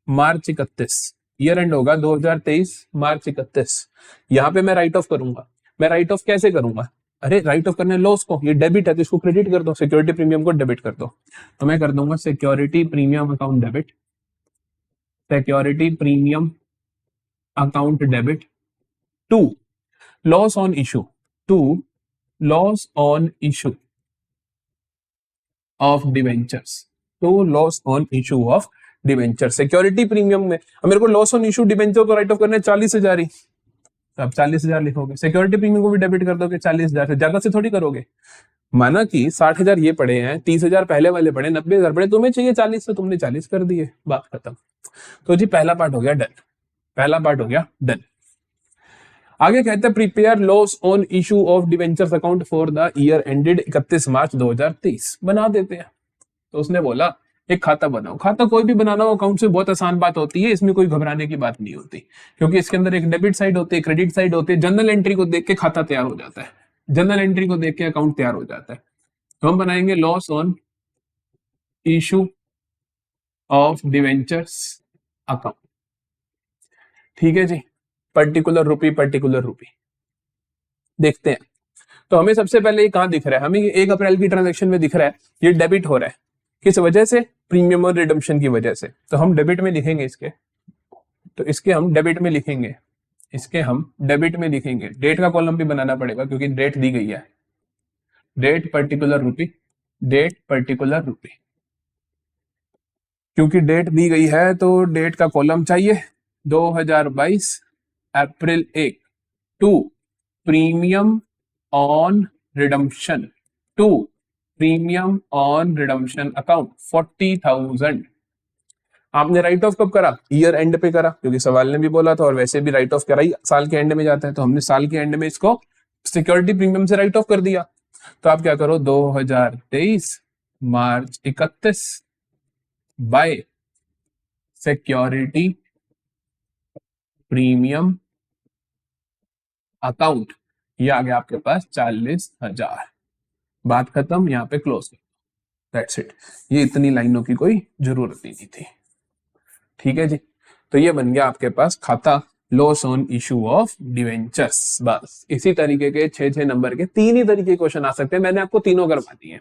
Speaker 1: मार्च 31, ईयर एंड होगा 2023 मार्च 31। यहाँ पे मैं राइट ऑफ करूंगा। मैं राइट ऑफ कैसे करूंगा? अरे राइट ऑफ करना है लॉस को, ये डेबिट है तो इसको क्रेडिट कर दो, सिक्योरिटी प्रीमियम को डेबिट कर दो। तो मैं कर दूंगा security premium account debit, security premium account debit to loss on issue, to loss on issue of debentures, to loss on issue of debenture. Security premium में अब मेरे को लॉस ऑन इशू डिवेंचर को राइट ऑफ करना है 40,000 ही, तो आप 40,000 लिखोगे, सिक्योरिटी प्रीमियम को भी डेबिट कर दोगे 40,000 से, ज्यादा से थोड़ी करोगे। माना कि 60,000 ये पड़े हैं, 30,000 पहले वाले पड़े, 90,000 पड़े, तुम्हें चाहिए 40, तो तुमने 40 कर दिए, बात खत्म। तो जी पहला पार्ट हो गया डन, पहला पार्ट हो गया डन। आगे कहते हैं prepare loss on issue of debentures account for the year ended 31 मार्च 2023। बना देते हैं। तो उसने बोला एक खाता बनाओ। खाता कोई भी बनाना हो अकाउंट से बहुत आसान बात होती है, इसमें कोई घबराने की बात नहीं होती, क्योंकि इसके अंदर एक डेबिट साइड होती है, क्रेडिट साइड होती है। जनरल एंट्री को देख के खाता तैयार हो जाता है, जनरल एंट्री को देख के अकाउंट तैयार हो जाता है। तो हम बनाएंगे loss on issue of debentures account, ठीक है जी, पर्टिकुलर रुपी देखते हैं। तो हमें सबसे पहले ये कहां दिख रहा है, हमें 1 अप्रैल की ट्रांजैक्शन में दिख रहा है, ये डेबिट हो रहा है, किस वजह से, प्रीमियम और रिडम्पशन की वजह से। तो हम डेबिट में लिखेंगे इसके, तो इसके हम डेबिट में लिखेंगे, इसके हम डेबिट में लिखेंगे। डेट का कॉलम भी बनाना पड़ेगा क्योंकि डेट दी गई है, डेट पर्टिकुलर रुपी, डेट पर्टिकुलर रुपी, क्योंकि डेट दी गई है तो डेट का कॉलम चाहिए। 2022 April 1 to premium on redemption, to premium on redemption account 40,000। आपने राइट ऑफ कब करा, ईयर एंड पे करा, क्योंकि सवाल ने भी बोला था, और वैसे भी राइट ऑफ करा ही साल के एंड में जाता है, तो हमने साल के एंड में इसको सिक्योरिटी प्रीमियम से राइट ऑफ कर दिया। तो आप क्या करो, 2023 मार्च 31 बाय सिक्योरिटी प्रीमियम अकाउंट, ये आ गया आपके पास 40,000। बात खत्म, यहाँ पे क्लोज, दैट्स इट। ये इतनी लाइनों की कोई जरूरत ही नहीं थी, ठीक है जी। तो ये बन गया आपके पास खाता loss on issue of debentures. बस इसी तरीके के 6 नंबर के 3 ही तरीके के क्वेश्चन आ सकते हैं, मैंने आपको तीनों करवा दिए।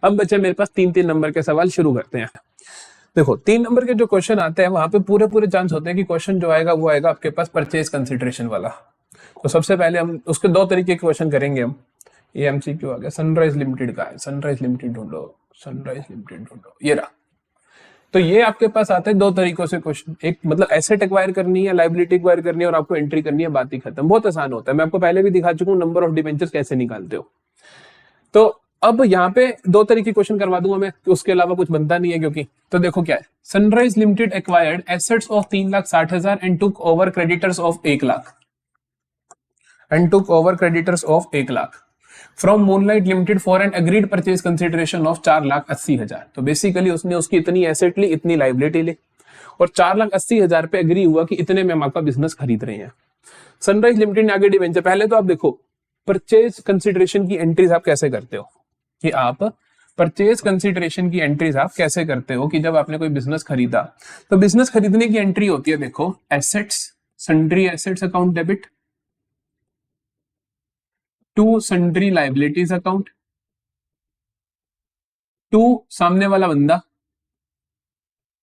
Speaker 1: अब बच्चे मेरे पास 3 नंबर के सवाल शुरू करते हैं। देखो 3 नंबर के जो क्वेश्चन आते हैं वहां पे पूरे चांस होते हैं कि क्वेश्चन जो आएगा वो आएगा आपके पास परचेज कंसिडरेशन वाला। तो सबसे पहले हम उसके 2 तरीके के क्वेश्चन करेंगे हम। ये एमसीक्यू आ गया, सनराइज लिमिटेड का है, सनराइज लिमिटेड ढूंढो, सनराइज लिमिटेड ढूंढो, ये रहा। तो ये आपके पास आते हैं 2 तरीकों से क्वेश्चन, एक मतलब एसेट एक्वायर करनी है, लायबिलिटी एक्वायर करनी है, और आपको एंट्री करनी है, बात ही खत्म। बहुत आसान होता है, मैं आपको पहले भी दिखा चुका हूं नंबर ऑफ डिवेंचर्स कैसे निकालते हो। तो अब यहाँ पे 2 तरीके क्वेश्चन करवा दूंगा मैं, उसके अलावा कुछ बनता नहीं है क्योंकि। तो देखो क्या है, sunrise limited acquired assets of 3,60,000 and took over creditors of 1 lakh, and took over creditors of 1 lakh from moonlight limited for N agreed purchase consideration of 4,80,000। तो बेसिकली उसने उसकी इतनी एसेट ली, इतनी लाइबिलिटी ली, और 4,80,000 पे अग्री हुआ कि इतने में हम आपका बिजनेस खरीद रहे हैं। सनराइज लिमिटेड ने आगे डिवेंचर, पहले तो आप देखो परचेज कंसिडरेशन की एंट्रीज आप कैसे करते हो, कि आप परचेज कंसिडरेशन की एंट्रीज आप कैसे करते हो कि जब आपने कोई बिजनेस खरीदा, तो बिजनेस खरीदने की एंट्री होती है, देखो assets, sundry assets account debit to sundry liabilities account, to सामने वाला बंदा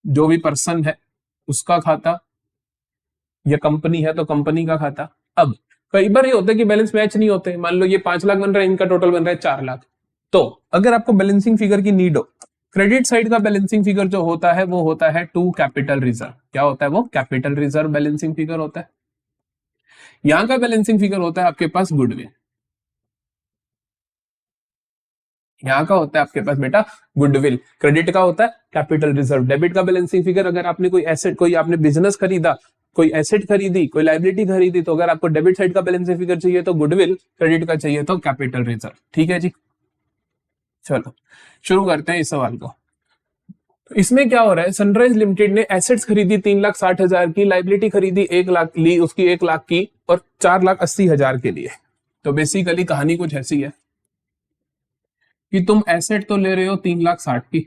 Speaker 1: जो भी पर्सन है उसका खाता, या कंपनी है तो कंपनी का खाता। अब कई बार ये होता है कि बैलेंस मैच नहीं होते, मान लो ये 5 लाख बन रहा है, इनका टोटल बन रहा है 4 लाख। तो अगर आपको बैलेंसिंग फिगर की नीड हो, क्रेडिट साइड का बैलेंसिंग फिगर जो होता है वो होता है टू कैपिटल रिजर्व। क्या होता है वो, कैपिटल रिजर्व बैलेंसिंग फिगर होता है। यहां का बैलेंसिंग फिगर होता है आपके पास गुडविल, यहां का होता है आपके पास बेटा गुडविल। क्रेडिट का होता है कैपिटल रिजर्व। डेबिट का बैलेंसिंग फिगर, अगर आपने कोई एसेट, कोई आपने बिजनेस खरीदा, कोई एसेट खरीदी, कोई लाइबिलिटी खरीदी, तो अगर आपको डेबिट साइड का बैलेंसिंग फिगर चाहिए तो गुडविल, क्रेडिट का चाहिए तो कैपिटल रिजर्व। ठीक है जी, चलो शुरू करते हैं इस सवाल को। तो इसमें क्या हो रहा है, सनराइज लिमिटेड ने एसेट्स खरीदी 3,60,000 की, लाइबिलिटी खरीदी 1 लाख ली, उसकी 1 लाख की, और 4,80,000 के लिए। तो बेसिकली कहानी कुछ ऐसी है कि तुम एसेट तो ले रहे हो 3,60,000 की,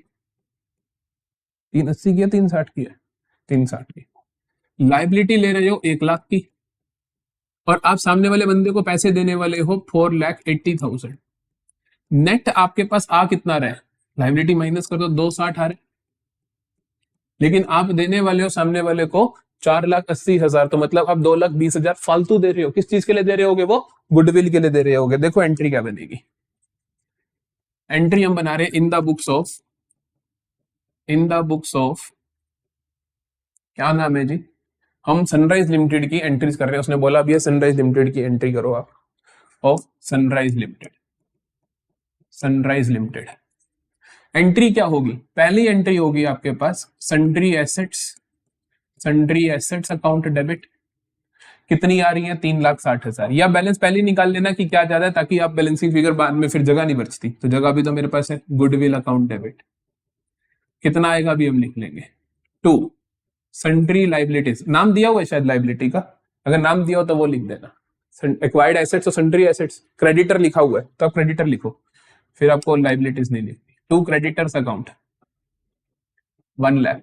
Speaker 1: 380 की है, 360 की है, 360 की। लाइबिलिटी ले रहे हो 1 लाख की, और आप सामने वाले बंदे को पैसे देने वाले हो 4,80,000। नेट आपके पास आ कितना रहा है, लाइबिलिटी माइनस कर दो 260 आ रहे, लेकिन आप देने वाले हो सामने वाले को 4,80,000, तो मतलब आप 2,20,000 फालतू दे रहे हो। किस चीज के लिए दे रहे होगे, वो गुडविल के लिए दे रहे होगे। देखो एंट्री क्या बनेगी, एंट्री हम बना रहे इन द बुक्स ऑफ क्या नाम है जी, हम सनराइज लिमिटेड की एंट्रीज कर रहे हैं। उसने बोला भैया सनराइज लिमिटेड की एंट्री करो आप, ऑफ सनराइज लिमिटेड। एंट्री क्या होगी, पहली एंट्री होगी आपके पास सन्ड्री एसेट्स अकाउंट डेबिट, कितनी आ रही है 3,60,000। या बैलेंस पहले निकाल लेना कि क्या ज्यादा है, ताकि आप बैलेंसिंग फिगर बाद में फिर जगह नहीं बचती। तो जगह भी तो मेरे पास है, गुडविल अकाउंट डेबिट कितना आएगा अभी हम लिख लेंगे। 2 सन्ड्री लाइबिलिटीज, नाम दिया हुआ है शायद लाइबिलिटी का, अगर नाम दिया हो तो वो लिख देना। एक्वायर्ड एसेट्स और सन्ड्री एसेट्स, क्रेडिटर लिखा हुआ है तो आप क्रेडिटर लिखो, फिर आपको लाइबिलिटीज नहीं लिखनी। 2 creditors account 1 lakh.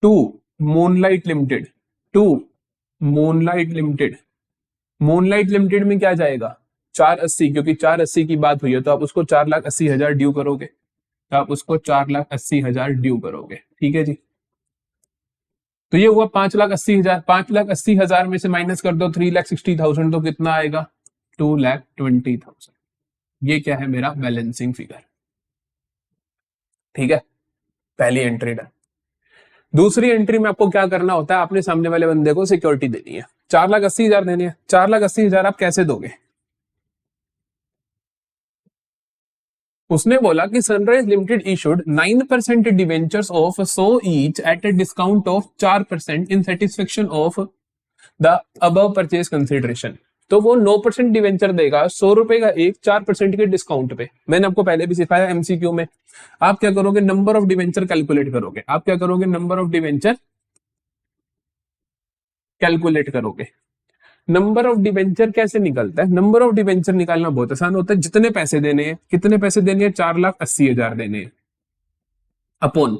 Speaker 1: 2 moonlight limited, moonlight limited में क्या जाएगा 480, क्योंकि 480 की बात हुई है तो आप उसको 4,80,000 ड्यू करोगे, तो आप उसको 4,80,000 ड्यू करोगे। ठीक है जी, तो ये हुआ 5,80,000। 5,80,000 में से माइनस कर दो 3,60,000, तो कितना आएगा 2,20,000। ये क्या है मेरा बैलेंसिंग फिगर। ठीक है, पहली एंट्री डन। दूसरी एंट्री में आपको क्या करना होता है, आपने सामने वाले बंदे को सिक्योरिटी देनी है, 4,80,000 देनी है। 4,80,000 आप कैसे दोगे, उसने बोला कि sunrise limited issued 9% debentures of so each at a discount of 4% in satisfaction of the above purchase consideration. तो वो 9% डिवेंचर देगा, 100 रुपए का एक, 4% के डिस्काउंट पे। मैंने आपको पहले भी सिखाया एमसीक्यू में, आप क्या करोगे नंबर ऑफ डिवेंचर कैलकुलेट करोगे। आप क्या करोगे नंबर ऑफ डिवेंचर कैलकुलेट करोगे। नंबर ऑफ डिवेंचर कैसे निकलता है, नंबर ऑफ डिवेंचर निकालना बहुत आसान होता है। जितने पैसे देने हैं, कितने पैसे देने हैं 4,80,000 देने हैं, अपॉन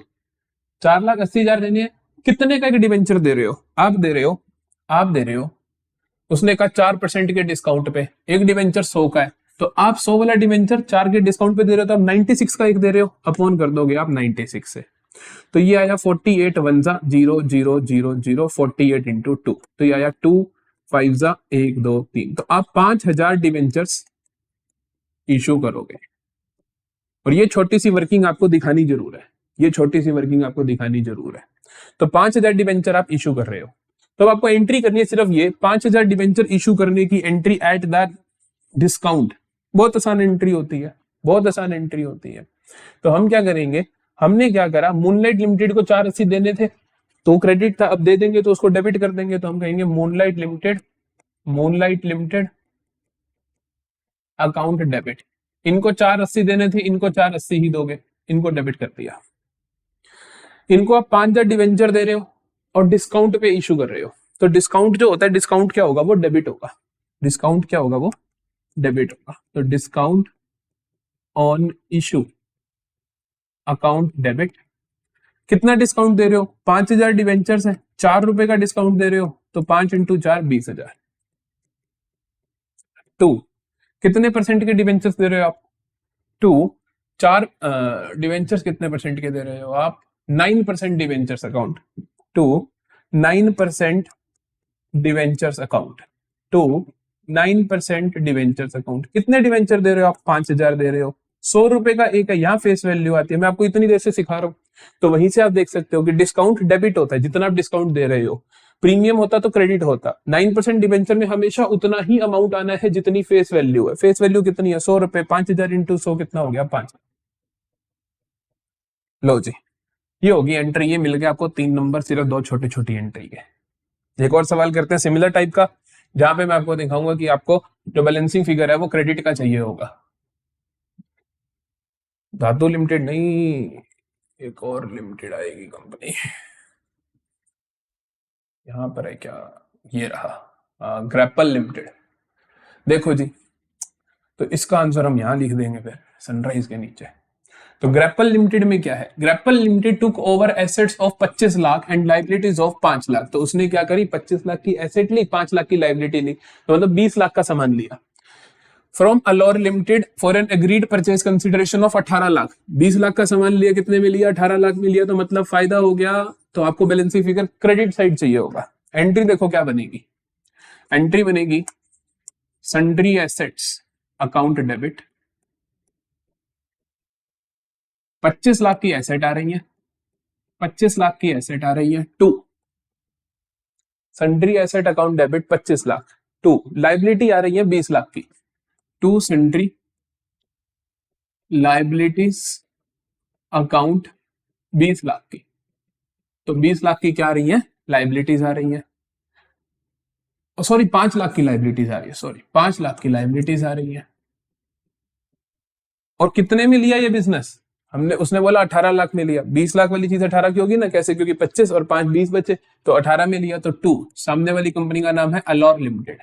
Speaker 1: 4,80,000 देने हैं। कितने का एक डिवेंचर दे रहे हो, आप दे रहे हो उसने कहा 4% के डिस्काउंट पे, एक डिवेंचर 100 का है, तो आप 100 वाला डिवेंचर 4 के डिस्काउंट पे दे रहे हो, तो आप 96 का एक दे रहे हो, अपॉन कर दोगे आप 96 से। तो ये आया 48 1 0 0 0 0 48 इंटू 2, तो ये आया 2 5 1 2 3। तो आप 5,000 डिवेंचर्स इशू करोगे। और ये छोटी सी वर्किंग आपको दिखानी जरूर है, तो 5,000 डिवेंचर आप इशू कर रहे हो, तो आपको एंट्री करनी है सिर्फ ये 5,000 डिवेंचर इशू करने की एंट्री एट द डिस्काउंट। बहुत आसान एंट्री होती है। तो हम क्या करेंगे, हमने क्या करा, मूनलाइट लिमिटेड को 480 देने थे तो क्रेडिट था, अब दे देंगे तो उसको डेबिट कर देंगे। तो हम कहेंगे मूनलाइट लिमिटेड अकाउंट डेबिट। इनको 480 देने थे, इनको 480 ही दोगे, इनको डेबिट कर दिया। इनको आप 5,000 डिवेंचर दे रहे हो और डिस्काउंट पे इशू कर रहे हो, तो डिस्काउंट जो होता है, डिस्काउंट क्या होगा, वो डेबिट होगा। तो discount on issue account debit. कितना डिस्काउंट दे रहे हो, 5,000 डिवेंचर्स है, 4 रुपए का डिस्काउंट दे रहे हो, तो 5 इंटू 4 20,000। 2 कितने परसेंट के डिवेंचर्स दे रहे हो आप, 2 4 डिवेंचर्स कितने परसेंट के दे रहे हो आप, 9% debentures account, 2 9% debentures account, 9% debentures account. कितने डिवेंचर दे रहे हो आप, 5,000 दे रहे हो, 100 रुपए का एक है, यहाँ फेस वैल्यू आती है। मैं आपको इतनी देर से सिखा रहा हूँ, तो वहीं से आप देख सकते हो कि डिस्काउंट डेबिट होता है, जितना आप डिस्काउंट दे रहे हो। प्रीमियम होता तो क्रेडिट होता। 9% डिवेंचर में हमेशा उतना ही अमाउंट आना है जितनी फेस वैल्यू है। फेस वैल्यू कितनी है, 100 रुपए, 5,000 इंटू 100 कितना हो गया, 5। लो जी, ये होगी एंट्री। ये मिल गया आपको 3 नंबर, सिर्फ 2 छोटी छोटी एंट्री के। एक और सवाल करते हैं सिमिलर टाइप का, जहां पे मैं आपको दिखाऊंगा कि आपको जो बैलेंसिंग फिगर है वो क्रेडिट का चाहिए होगा। धातु लिमिटेड नहीं, एक और लिमिटेड आएगी कंपनी, यहां पर है क्या, ये रहा ग्रैपल लिमिटेड। देखो जी, तो इसका आंसर हम यहां लिख देंगे फिर सनराइज के नीचे। तो ग्रेपल लिमिटेड में क्या है, grapple limited took over assets of 25 lakh and liabilities of 5 lakh. तो उसने क्या करी, 25 लाख की एसेट ली, 5 लाख की लाइबिलिटी ली, तो मतलब 20 लाख का सामान लिया। From Alore limited for an agreed purchase consideration of 18 lakh. 20 lakh का सामान लिया, कितने में लिया, 18 लाख में लिया, तो मतलब फायदा हो गया। तो आपको balance sheet figure credit side चाहिए होगा। एंट्री देखो क्या बनेगी, एंट्री बनेगी sundry assets account debit. 25 lakh की एसेट आ रही है, 25 लाख की एसेट आ रही है, to sundry asset account debit 25 lakh, to liability आ रही है 20 लाख की, to sundry liabilities account 20 lakh की। तो 20 लाख की क्या आ रही है, लाइबिलिटीज आ रही है, सॉरी 5 लाख की लाइबिलिटीज आ रही है, सॉरी 5 लाख की लाइबिलिटीज आ रही है। और कितने में लिया ये बिजनेस, हमने, उसने बोला 18 लाख में लिया, 20 लाख वाली चीज 18 की होगी ना, कैसे, क्योंकि 25 और 5 20 बचे, तो 18 में लिया। तो टू, सामने वाली कंपनी का नाम है अलोर लिमिटेड,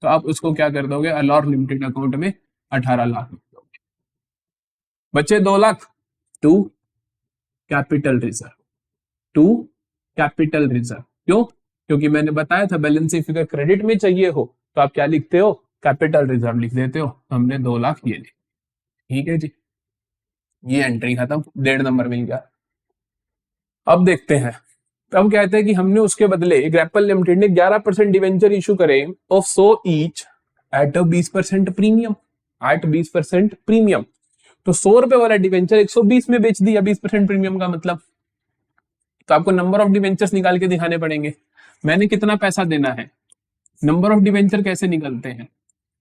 Speaker 1: तो आप उसको क्या कर दोगे, अलोर लिमिटेड अकाउंट में 18 लाख में दोगे, बचे 2 lakh, to capital reserve, to capital reserve. क्यों, क्योंकि मैंने बताया था बैलेंस शीट फिगर क्रेडिट में चाहिए हो तो आप क्या लिखते हो, कैपिटल रिजर्व लिख देते हो। तो हमने 2 लाख ये लिखे, ठीक है जी, ये एंट्री खत्म, 1.5 नंबर मिल गया। अब देखते हैं, अब कहते हैं कि हमने उसके बदले ग्रेपल लिमिटेड ने 11% डिवेंचर इशू करे of 100 each at 20% premium, at 20% premium. तो 100 रुपए वाला डिवेंचर 120 में बेच दिया, 20% प्रीमियम का मतलब। तो आपको नंबर ऑफ डिवेंचर्स निकाल के दिखाने पड़ेंगे, मैंने कितना पैसा देना है। नंबर ऑफ डिवेंचर कैसे निकलते हैं,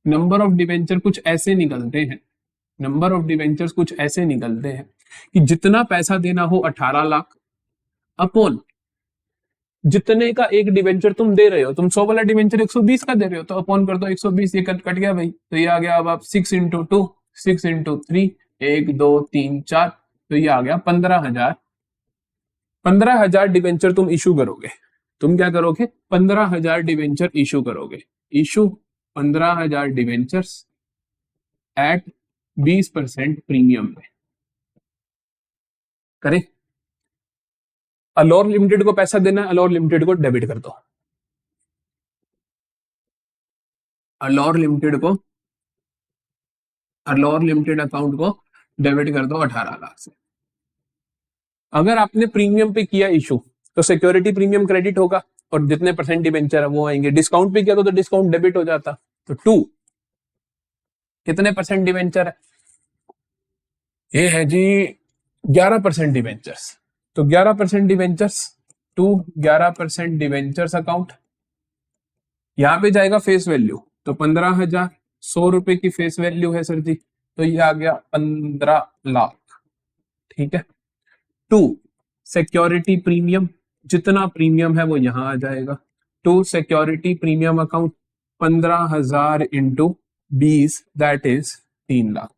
Speaker 1: नंबर ऑफ डिवेंचर कुछ ऐसे निकलते हैं, नंबर ऑफ डिवेंचर्स कुछ ऐसे निकलते हैं कि जितना पैसा देना हो 18 लाख अपॉन जितने का एक डिवेंचर तुम दे रहे हो, तुम 100 वाला डिवेंचर 120 का दे रहे हो, तो अपॉन कर दो 120, ये कट गया भाई, तो ये आ गया। अब आप 6 इंटू 2, 6 इंटू 3, 1 2 3 4, तो ये आ गया 15,000। 15,000 डिवेंचर तुम इशू करोगे, तुम क्या करोगे, 15,000 डिवेंचर इशू करोगे, इशू 15,000 डिवेंचर्स एट 20% प्रीमियम पे करें। अलोर लिमिटेड को पैसा देना है, अलोर लिमिटेड को डेबिट कर दो, अलोर लिमिटेड को, अलोर लिमिटेड अकाउंट को डेबिट कर दो 18 लाख से। अगर आपने प्रीमियम पे किया इशू तो सिक्योरिटी प्रीमियम क्रेडिट होगा और जितने परसेंट डिवेंचर है वो आएंगे। डिस्काउंट पे किया तो डिस्काउंट डेबिट हो जाता। तो 2 कितने परसेंट डिवेंचर है, ये है जी 11% डिवेंचर्स, तो 11% डिवेंचर्स टू 11% डिवेंचर्स अकाउंट, यहां पे जाएगा फेस वैल्यू, तो 15,000, 100 रुपए की फेस वैल्यू है सर जी, तो ये आ गया 15 लाख, ठीक है। 2 सिक्योरिटी प्रीमियम, जितना प्रीमियम है वो यहां आ जाएगा, 2 security premium account 15,000 into 20 that is 3 lakh.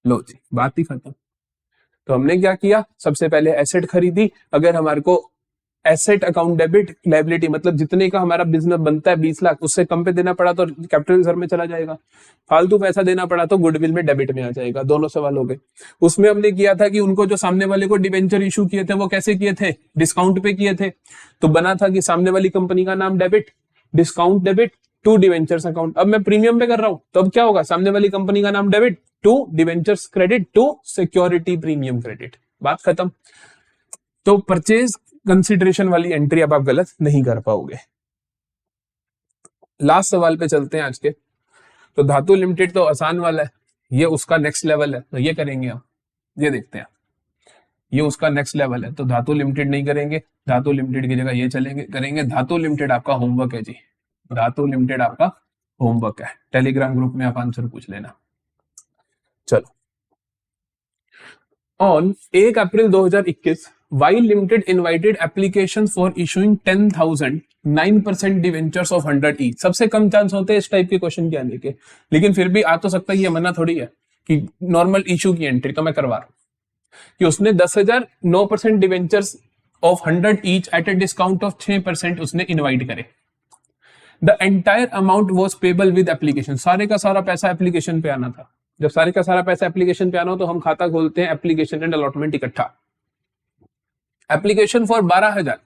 Speaker 1: लो जी, बात ही खत्म। तो हमने क्या किया, सबसे पहले एसेट खरीदी। अगर हमारे को एसेट अकाउंट डेबिट लायबिलिटी मतलब जितने का हमारा बिजनेस बनता है 20 लाख, उससे कम पे देना पड़ा तो कैपिटल रिजर्व में चला जाएगा, फालतू पैसा देना पड़ा तो गुडविल में डेबिट में आ जाएगा। दोनों सवाल हो गए। उसमें हमने किया था कि उनको जो सामने वाले को डिवेंचर इशू किए थे वो कैसे किए थे, डिस्काउंट पे किए थे। तो बना था कि सामने वाली कंपनी का नाम debit, discount debit to debentures account. अब मैं प्रीमियम पे कर रहा हूं तो अब क्या होगा, सामने वाली कंपनी का नाम debit to debentures credit to security premium credit, बात खत्म। तो परचेज कंसिडरेशन वाली एंट्री अब आप गलत नहीं कर पाओगे। लास्ट सवाल पे चलते हैं आज के। तो धातु लिमिटेड तो आसान वाला है, ये उसका नेक्स्ट लेवल है, तो ये करेंगे हम, ये देखते हैं, ये उसका नेक्स्ट लेवल है। तो धातु लिमिटेड नहीं करेंगे, धातु लिमिटेड की जगह ये चलेंगे करेंगे। धातु लिमिटेड आपका होमवर्क है जी, धातु लिमिटेड आपका होमवर्क है, टेलीग्राम ग्रुप में आप आंसर पूछ लेना। चलो, on 1 April 2021 Y limited invited application for issuing 10,000 9% debentures of 100 each. सबसे कम चांस होते हैं इस टाइप के क्वेश्चन के आने के, लेकिन फिर भी आ तो सकता है, ये मना थोड़ी है कि नॉर्मल इशू की एंट्री तो मैं करवा रहा हूं कि उसने 10,000 9% debentures of 100 each at a discount of 6% उसने इनवाइट करे। The entire amount was payable with application, सारे का सारा पैसा एप्लीकेशन पे आना था। जब सारे का सारा पैसा एप्लीकेशन पे आना हो तो हम खाता खोलते हैं एप्लीकेशन एंड अलॉटमेंट इकट्ठा। एप्लीकेशन फॉर 12,000,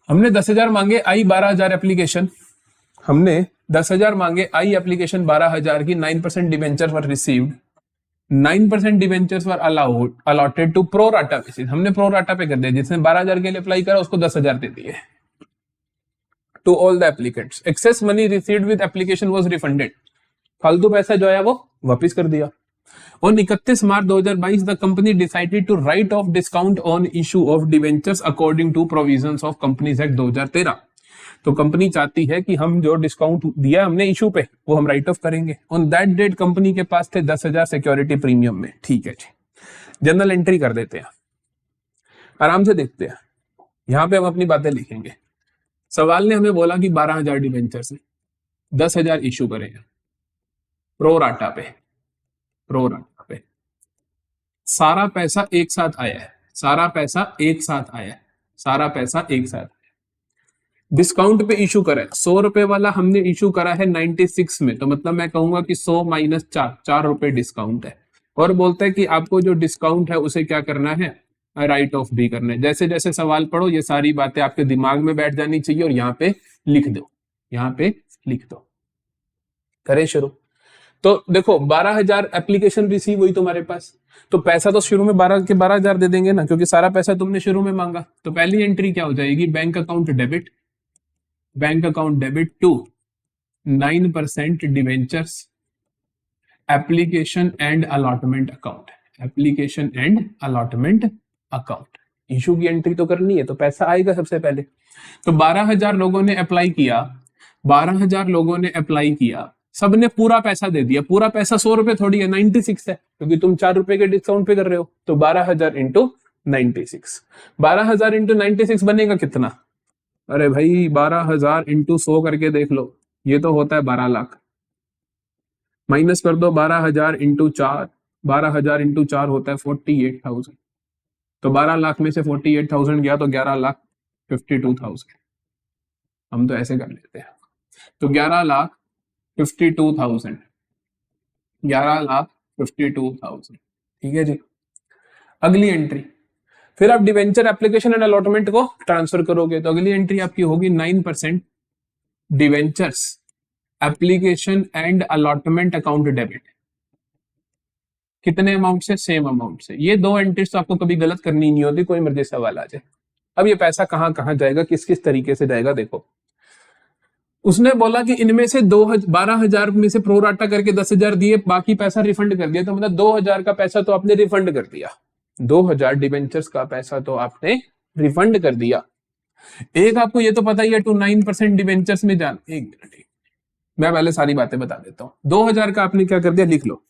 Speaker 1: हमने 10,000 मांगे, आई 12,000 एप्लीकेशन, हमने 10,000 मांगे, आई एप्लीकेशन 12,000 की, 9% debenture were received, 9% debentures were allotted to pro rata basis, हमने प्रो राटा पे कर दिया, जिसने 12,000 के लिए अप्लाई करा उसको 10,000 दे दिए। To all the applicants, excess money received with application was refunded, फालतू पैसा जो है वो वापस कर दिया। On 31 March 2022 the company decided to write off discount on issue of debentures according to provisions of Companies Act 2013। तो कंपनी चाहती है कि हम जो डिस्काउंट दिया हमने इशू पे वो हम राइट ऑफ करेंगे। ऑन दैट डेट कंपनी के पास थे 10,000 सिक्योरिटी प्रीमियम में। ठीक है जी, जनरल एंट्री कर देते हैं, आराम से देखते हैं। यहां पे हम अपनी बातें लिखेंगे। सवाल ने हमें बोला कि 12,000 डिवेंचर्स 10,000 इशू करेंगे प्रो राटा पे, प्रो राटा पे सारा पैसा एक साथ आया है, सारा पैसा एक साथ आया है, सारा पैसा एक साथ। डिस्काउंट पे इशू करा है 100 रुपए वाला, हमने इशू करा है 96 में, तो मतलब मैं कहूंगा कि 100 माइनस 4 रुपए डिस्काउंट है। और बोलता है कि आपको जो डिस्काउंट है उसे क्या करना है, राइट ऑफ भी करना है। जैसे जैसे सवाल पढ़ो ये सारी बातें आपके दिमाग में बैठ जानी चाहिए और यहाँ पे लिख दो, यहाँ पे लिख दो। करें शुरू। तो देखो 12,000 एप्लीकेशन रिसीव हुई तुम्हारे पास, तो पैसा तो शुरू में 12 के 12,000 दे देंगे ना, क्योंकि सारा पैसा तुमने शुरू में मांगा। तो पहली एंट्री क्या हो जाएगी, bank account debit, bank account debit to 9% debentures application and allotment account, application and allotment account. Issue की एंट्री तो करनी है, तो पैसा आएगा सबसे पहले। तो 12,000 लोगों ने अप्लाई किया, 12,000 लोगों ने अप्लाई किया, सबने पूरा पैसा दे दिया। पूरा पैसा 100 रुपए थोड़ी है, 96 है, क्योंकि तुम 4 रुपए के डिस्काउंट पे कर रहे हो। तो 12,000 इंटू 96, 12,000 इंटू 96 बनेगा कितना, अरे भाई 12,000 इंटू 100 करके देख लो, ये तो होता है 12 लाख। माइनस कर दो 12,000 इंटू 4, 12,000 इंटू 4 होता है 48,000। तो 12 लाख में से 48,000 गया तो 11,52,000। हम तो ऐसे कर लेते हैं, तो 11,52,000, 11,52,000। ठीक है जी। अगली एंट्री, फिर आप डिवेंचर एप्लीकेशन एंड अलॉटमेंट को ट्रांसफर करोगे, तो अगली एंट्री आपकी होगी 9% debentures application and allotment account debit. कितने अमाउंट से, सेम अमाउंट से। ये दो एंट्रीज तो आपको कभी गलत करनी नहीं होती, कोई मर्जी सवाल आ जाए। अब ये पैसा कहां कहां जाएगा, किस किस तरीके से जाएगा, देखो उसने बोला कि इनमें से 12,000 में से प्रोराटा करके 10,000 दिए, बाकी पैसा रिफंड कर दिया। तो मतलब 2,000 का पैसा तो आपने रिफंड कर दिया, 2,000 डिवेंचर्स का पैसा तो आपने रिफंड कर दिया। एक आपको ये तो पता ही है टू 9% डिवेंचर्स में जान, एक मिनट मैं पहले सारी बातें बता देता हूं। 2,000 का आपने क्या कर दिया, लिख लो,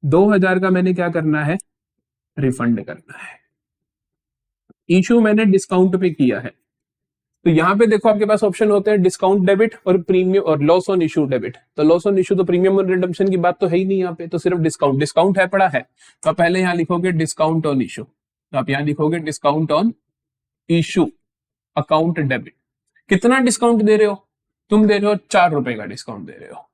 Speaker 1: 2,000 का मैंने क्या करना है, रिफंड करना है। इशू मैंने डिस्काउंट पे किया है, तो यहां पे देखो आपके पास ऑप्शन होते हैं डिस्काउंट डेबिट और प्रीमियम और लॉस ऑन इशू डेबिट। तो लॉस ऑन इशू तो प्रीमियम और रिडम्पशन की बात तो है ही नहीं यहाँ पे, तो सिर्फ डिस्काउंट, डिस्काउंट है पड़ा है। तो आप पहले यहां लिखोगे डिस्काउंट ऑन इशू, तो आप यहां लिखोगे discount on issue account debit. कितना डिस्काउंट दे रहे हो, तुम दे रहे हो 4 रुपए का डिस्काउंट दे रहे हो।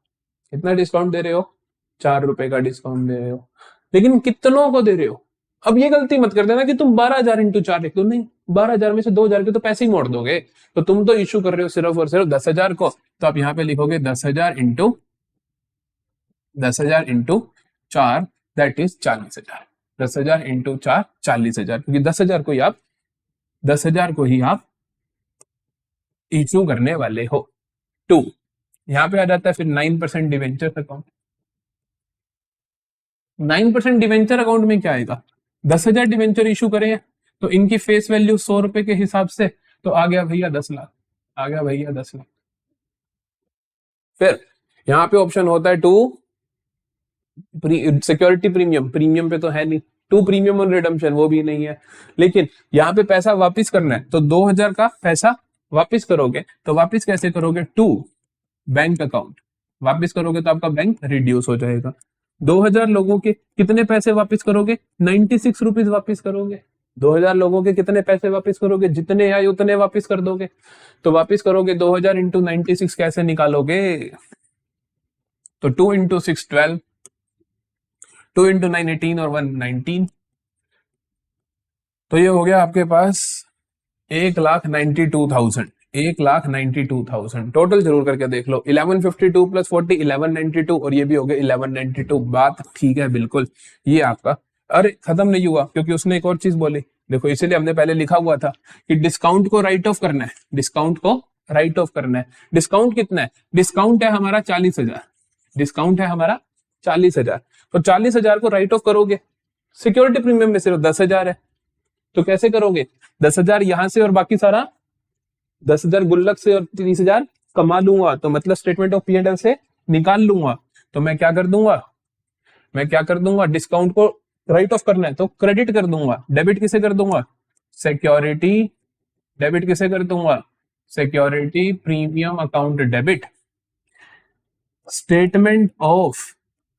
Speaker 1: कितना डिस्काउंट दे रहे हो, 4 रुपए का डिस्काउंट दे रहे हो, लेकिन कितनों को दे रहे हो। अब ये गलती मत कर देना कि तुम 12,000 इंटू 4 लिख दो, नहीं 12,000 में से 2,000 के तो पैसे ही मोड़ दोगे। तो तुम तो इशू कर रहे हो सिर्फ और सिर्फ 10,000 को, तो आप यहां पे लिखोगे 10,000 इंटू 4, दैट इज 40,000। 10,000 इंटू 4 40,000, क्योंकि 10,000 को ही आप इशू करने वाले हो। 2 यहां पे आ जाता है फिर 9% डिवेंचर अकाउंट। 9% डिवेंचर अकाउंट में क्या आएगा, 10,000 डिवेंचर इशू करे हैं, तो इनकी फेस वैल्यू 100 रुपए के हिसाब से तो आ गया भैया 10 लाख, आ गया भैया 10 लाख। फिर यहां पे ऑप्शन होता है 2 सिक्योरिटी प्रीमियम, प्रीमियम पे तो है नहीं, 2 प्रीमियम और रिडम्पशन वो भी नहीं है, लेकिन यहाँ पे पैसा वापस करना है। तो 2,000 का पैसा वापस करोगे, तो वापस कैसे करोगे, 2 बैंक अकाउंट वापस करोगे तो आपका बैंक रिड्यूस हो जाएगा। 2,000 लोगों के कितने पैसे वापस करोगे, 96 रुपीज वापस करोगे। 2,000 लोगों के कितने पैसे वापस करोगे, जितने आए उतने वापस कर दोगे। तो वापस करोगे 2,000 इंटू 96 कैसे निकालोगे, तो 2 इंटू 6 12, 2 इंटू 9 18 और 1 19, तो ये हो गया आपके पास 1,92,000, 1,92,000 टोटल। जरूर करके देख लो। 1152 प्लस 40 1192 और ये भी हो गया 1192। बात ठीक है बिल्कुल। ये आपका, अरे खत्म नहीं हुआ क्योंकि उसने एक और चीज बोली, देखो इसीलिए हमने पहले लिखा हुआ था कि डिस्काउंट को राइट ऑफ करना है, डिस्काउंट को राइट ऑफ करना है। डिस्काउंट कितना है? डिस्काउंट है हमारा 40,000, डिस्काउंट है हमारा 40,000, तो 40,000 को राइट ऑफ करोगे, सिक्योरिटी प्रीमियम में सिर्फ 10,000 है, तो कैसे करोगे? 10,000 यहां से और बाकी सारा 10,000 गुल्लक से और 30,000 कमा लूंगा, तो मतलब स्टेटमेंट ऑफ P&L से निकाल लूंगा। तो मैं क्या कर दूंगा, डिस्काउंट को राइट ऑफ करना है तो क्रेडिट कर दूंगा। डेबिट किसे कर दूंगा? सिक्योरिटी, डेबिट किसे कर दूंगा? Security premium account debit. Statement of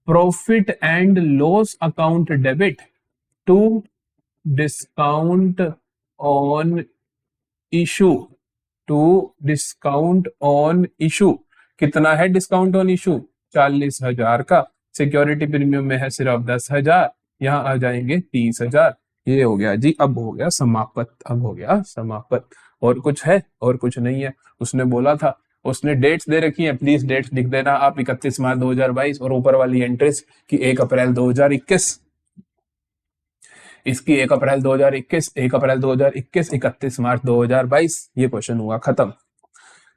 Speaker 1: profit and loss account debit to discount on issue, to discount on issue. कितना है डिस्काउंट ऑन इशू? 40,000 का। सिक्योरिटी प्रीमियम में है सिर्फ 10,000, यहाँ आ जाएंगे 30,000। ये हो गया जी, अब हो गया समाप्त, अब हो गया समाप्त। और कुछ है? और कुछ नहीं है। उसने बोला था, उसने डेट्स दे रखी है, प्लीज डेट्स लिख देना आप 31 मार्च 2022 और ऊपर वाली एंट्रीज की 1 अप्रैल 2021, इसकी 1 अप्रैल 2021, 1 अप्रैल 2021, 31 मार्च 2022। ये क्वेश्चन हुआ खत्म।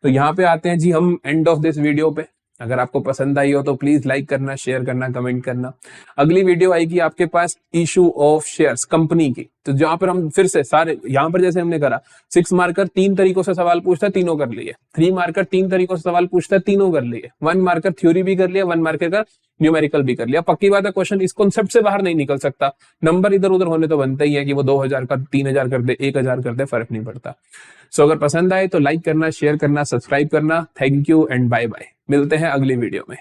Speaker 1: तो यहाँ पे आते हैं जी हम एंड ऑफ दिस वीडियो पे। अगर आपको पसंद आई हो तो प्लीज लाइक करना, शेयर करना, कमेंट करना। अगली वीडियो आएगी आपके pass issue of shares company की, तो जहां पर हम फिर से सारे यहाँ पर जैसे हमने करा 6 मार्कर 3 तरीकों से सवाल पूछता है, तीनों कर लिए। 3 मार्कर 3 तरीकों से सवाल पूछता है, तीनों कर लिए। 1 मार्कर थ्योरी भी कर लिया, 1 मार्कर का न्यूमेरिकल भी कर लिया। पक्की बात है क्वेश्चन इस कॉन्सेप्ट से बाहर नहीं निकल सकता। नंबर इधर उधर होने तो बनता ही है कि वो 2,000 का 3,000 कर दे, 1,000 कर दे, फर्क नहीं पड़ता। सो अगर पसंद आए तो लाइक करना, शेयर करना, सब्सक्राइब करना। Thank you and bye bye. मिलते हैं अगली वीडियो में।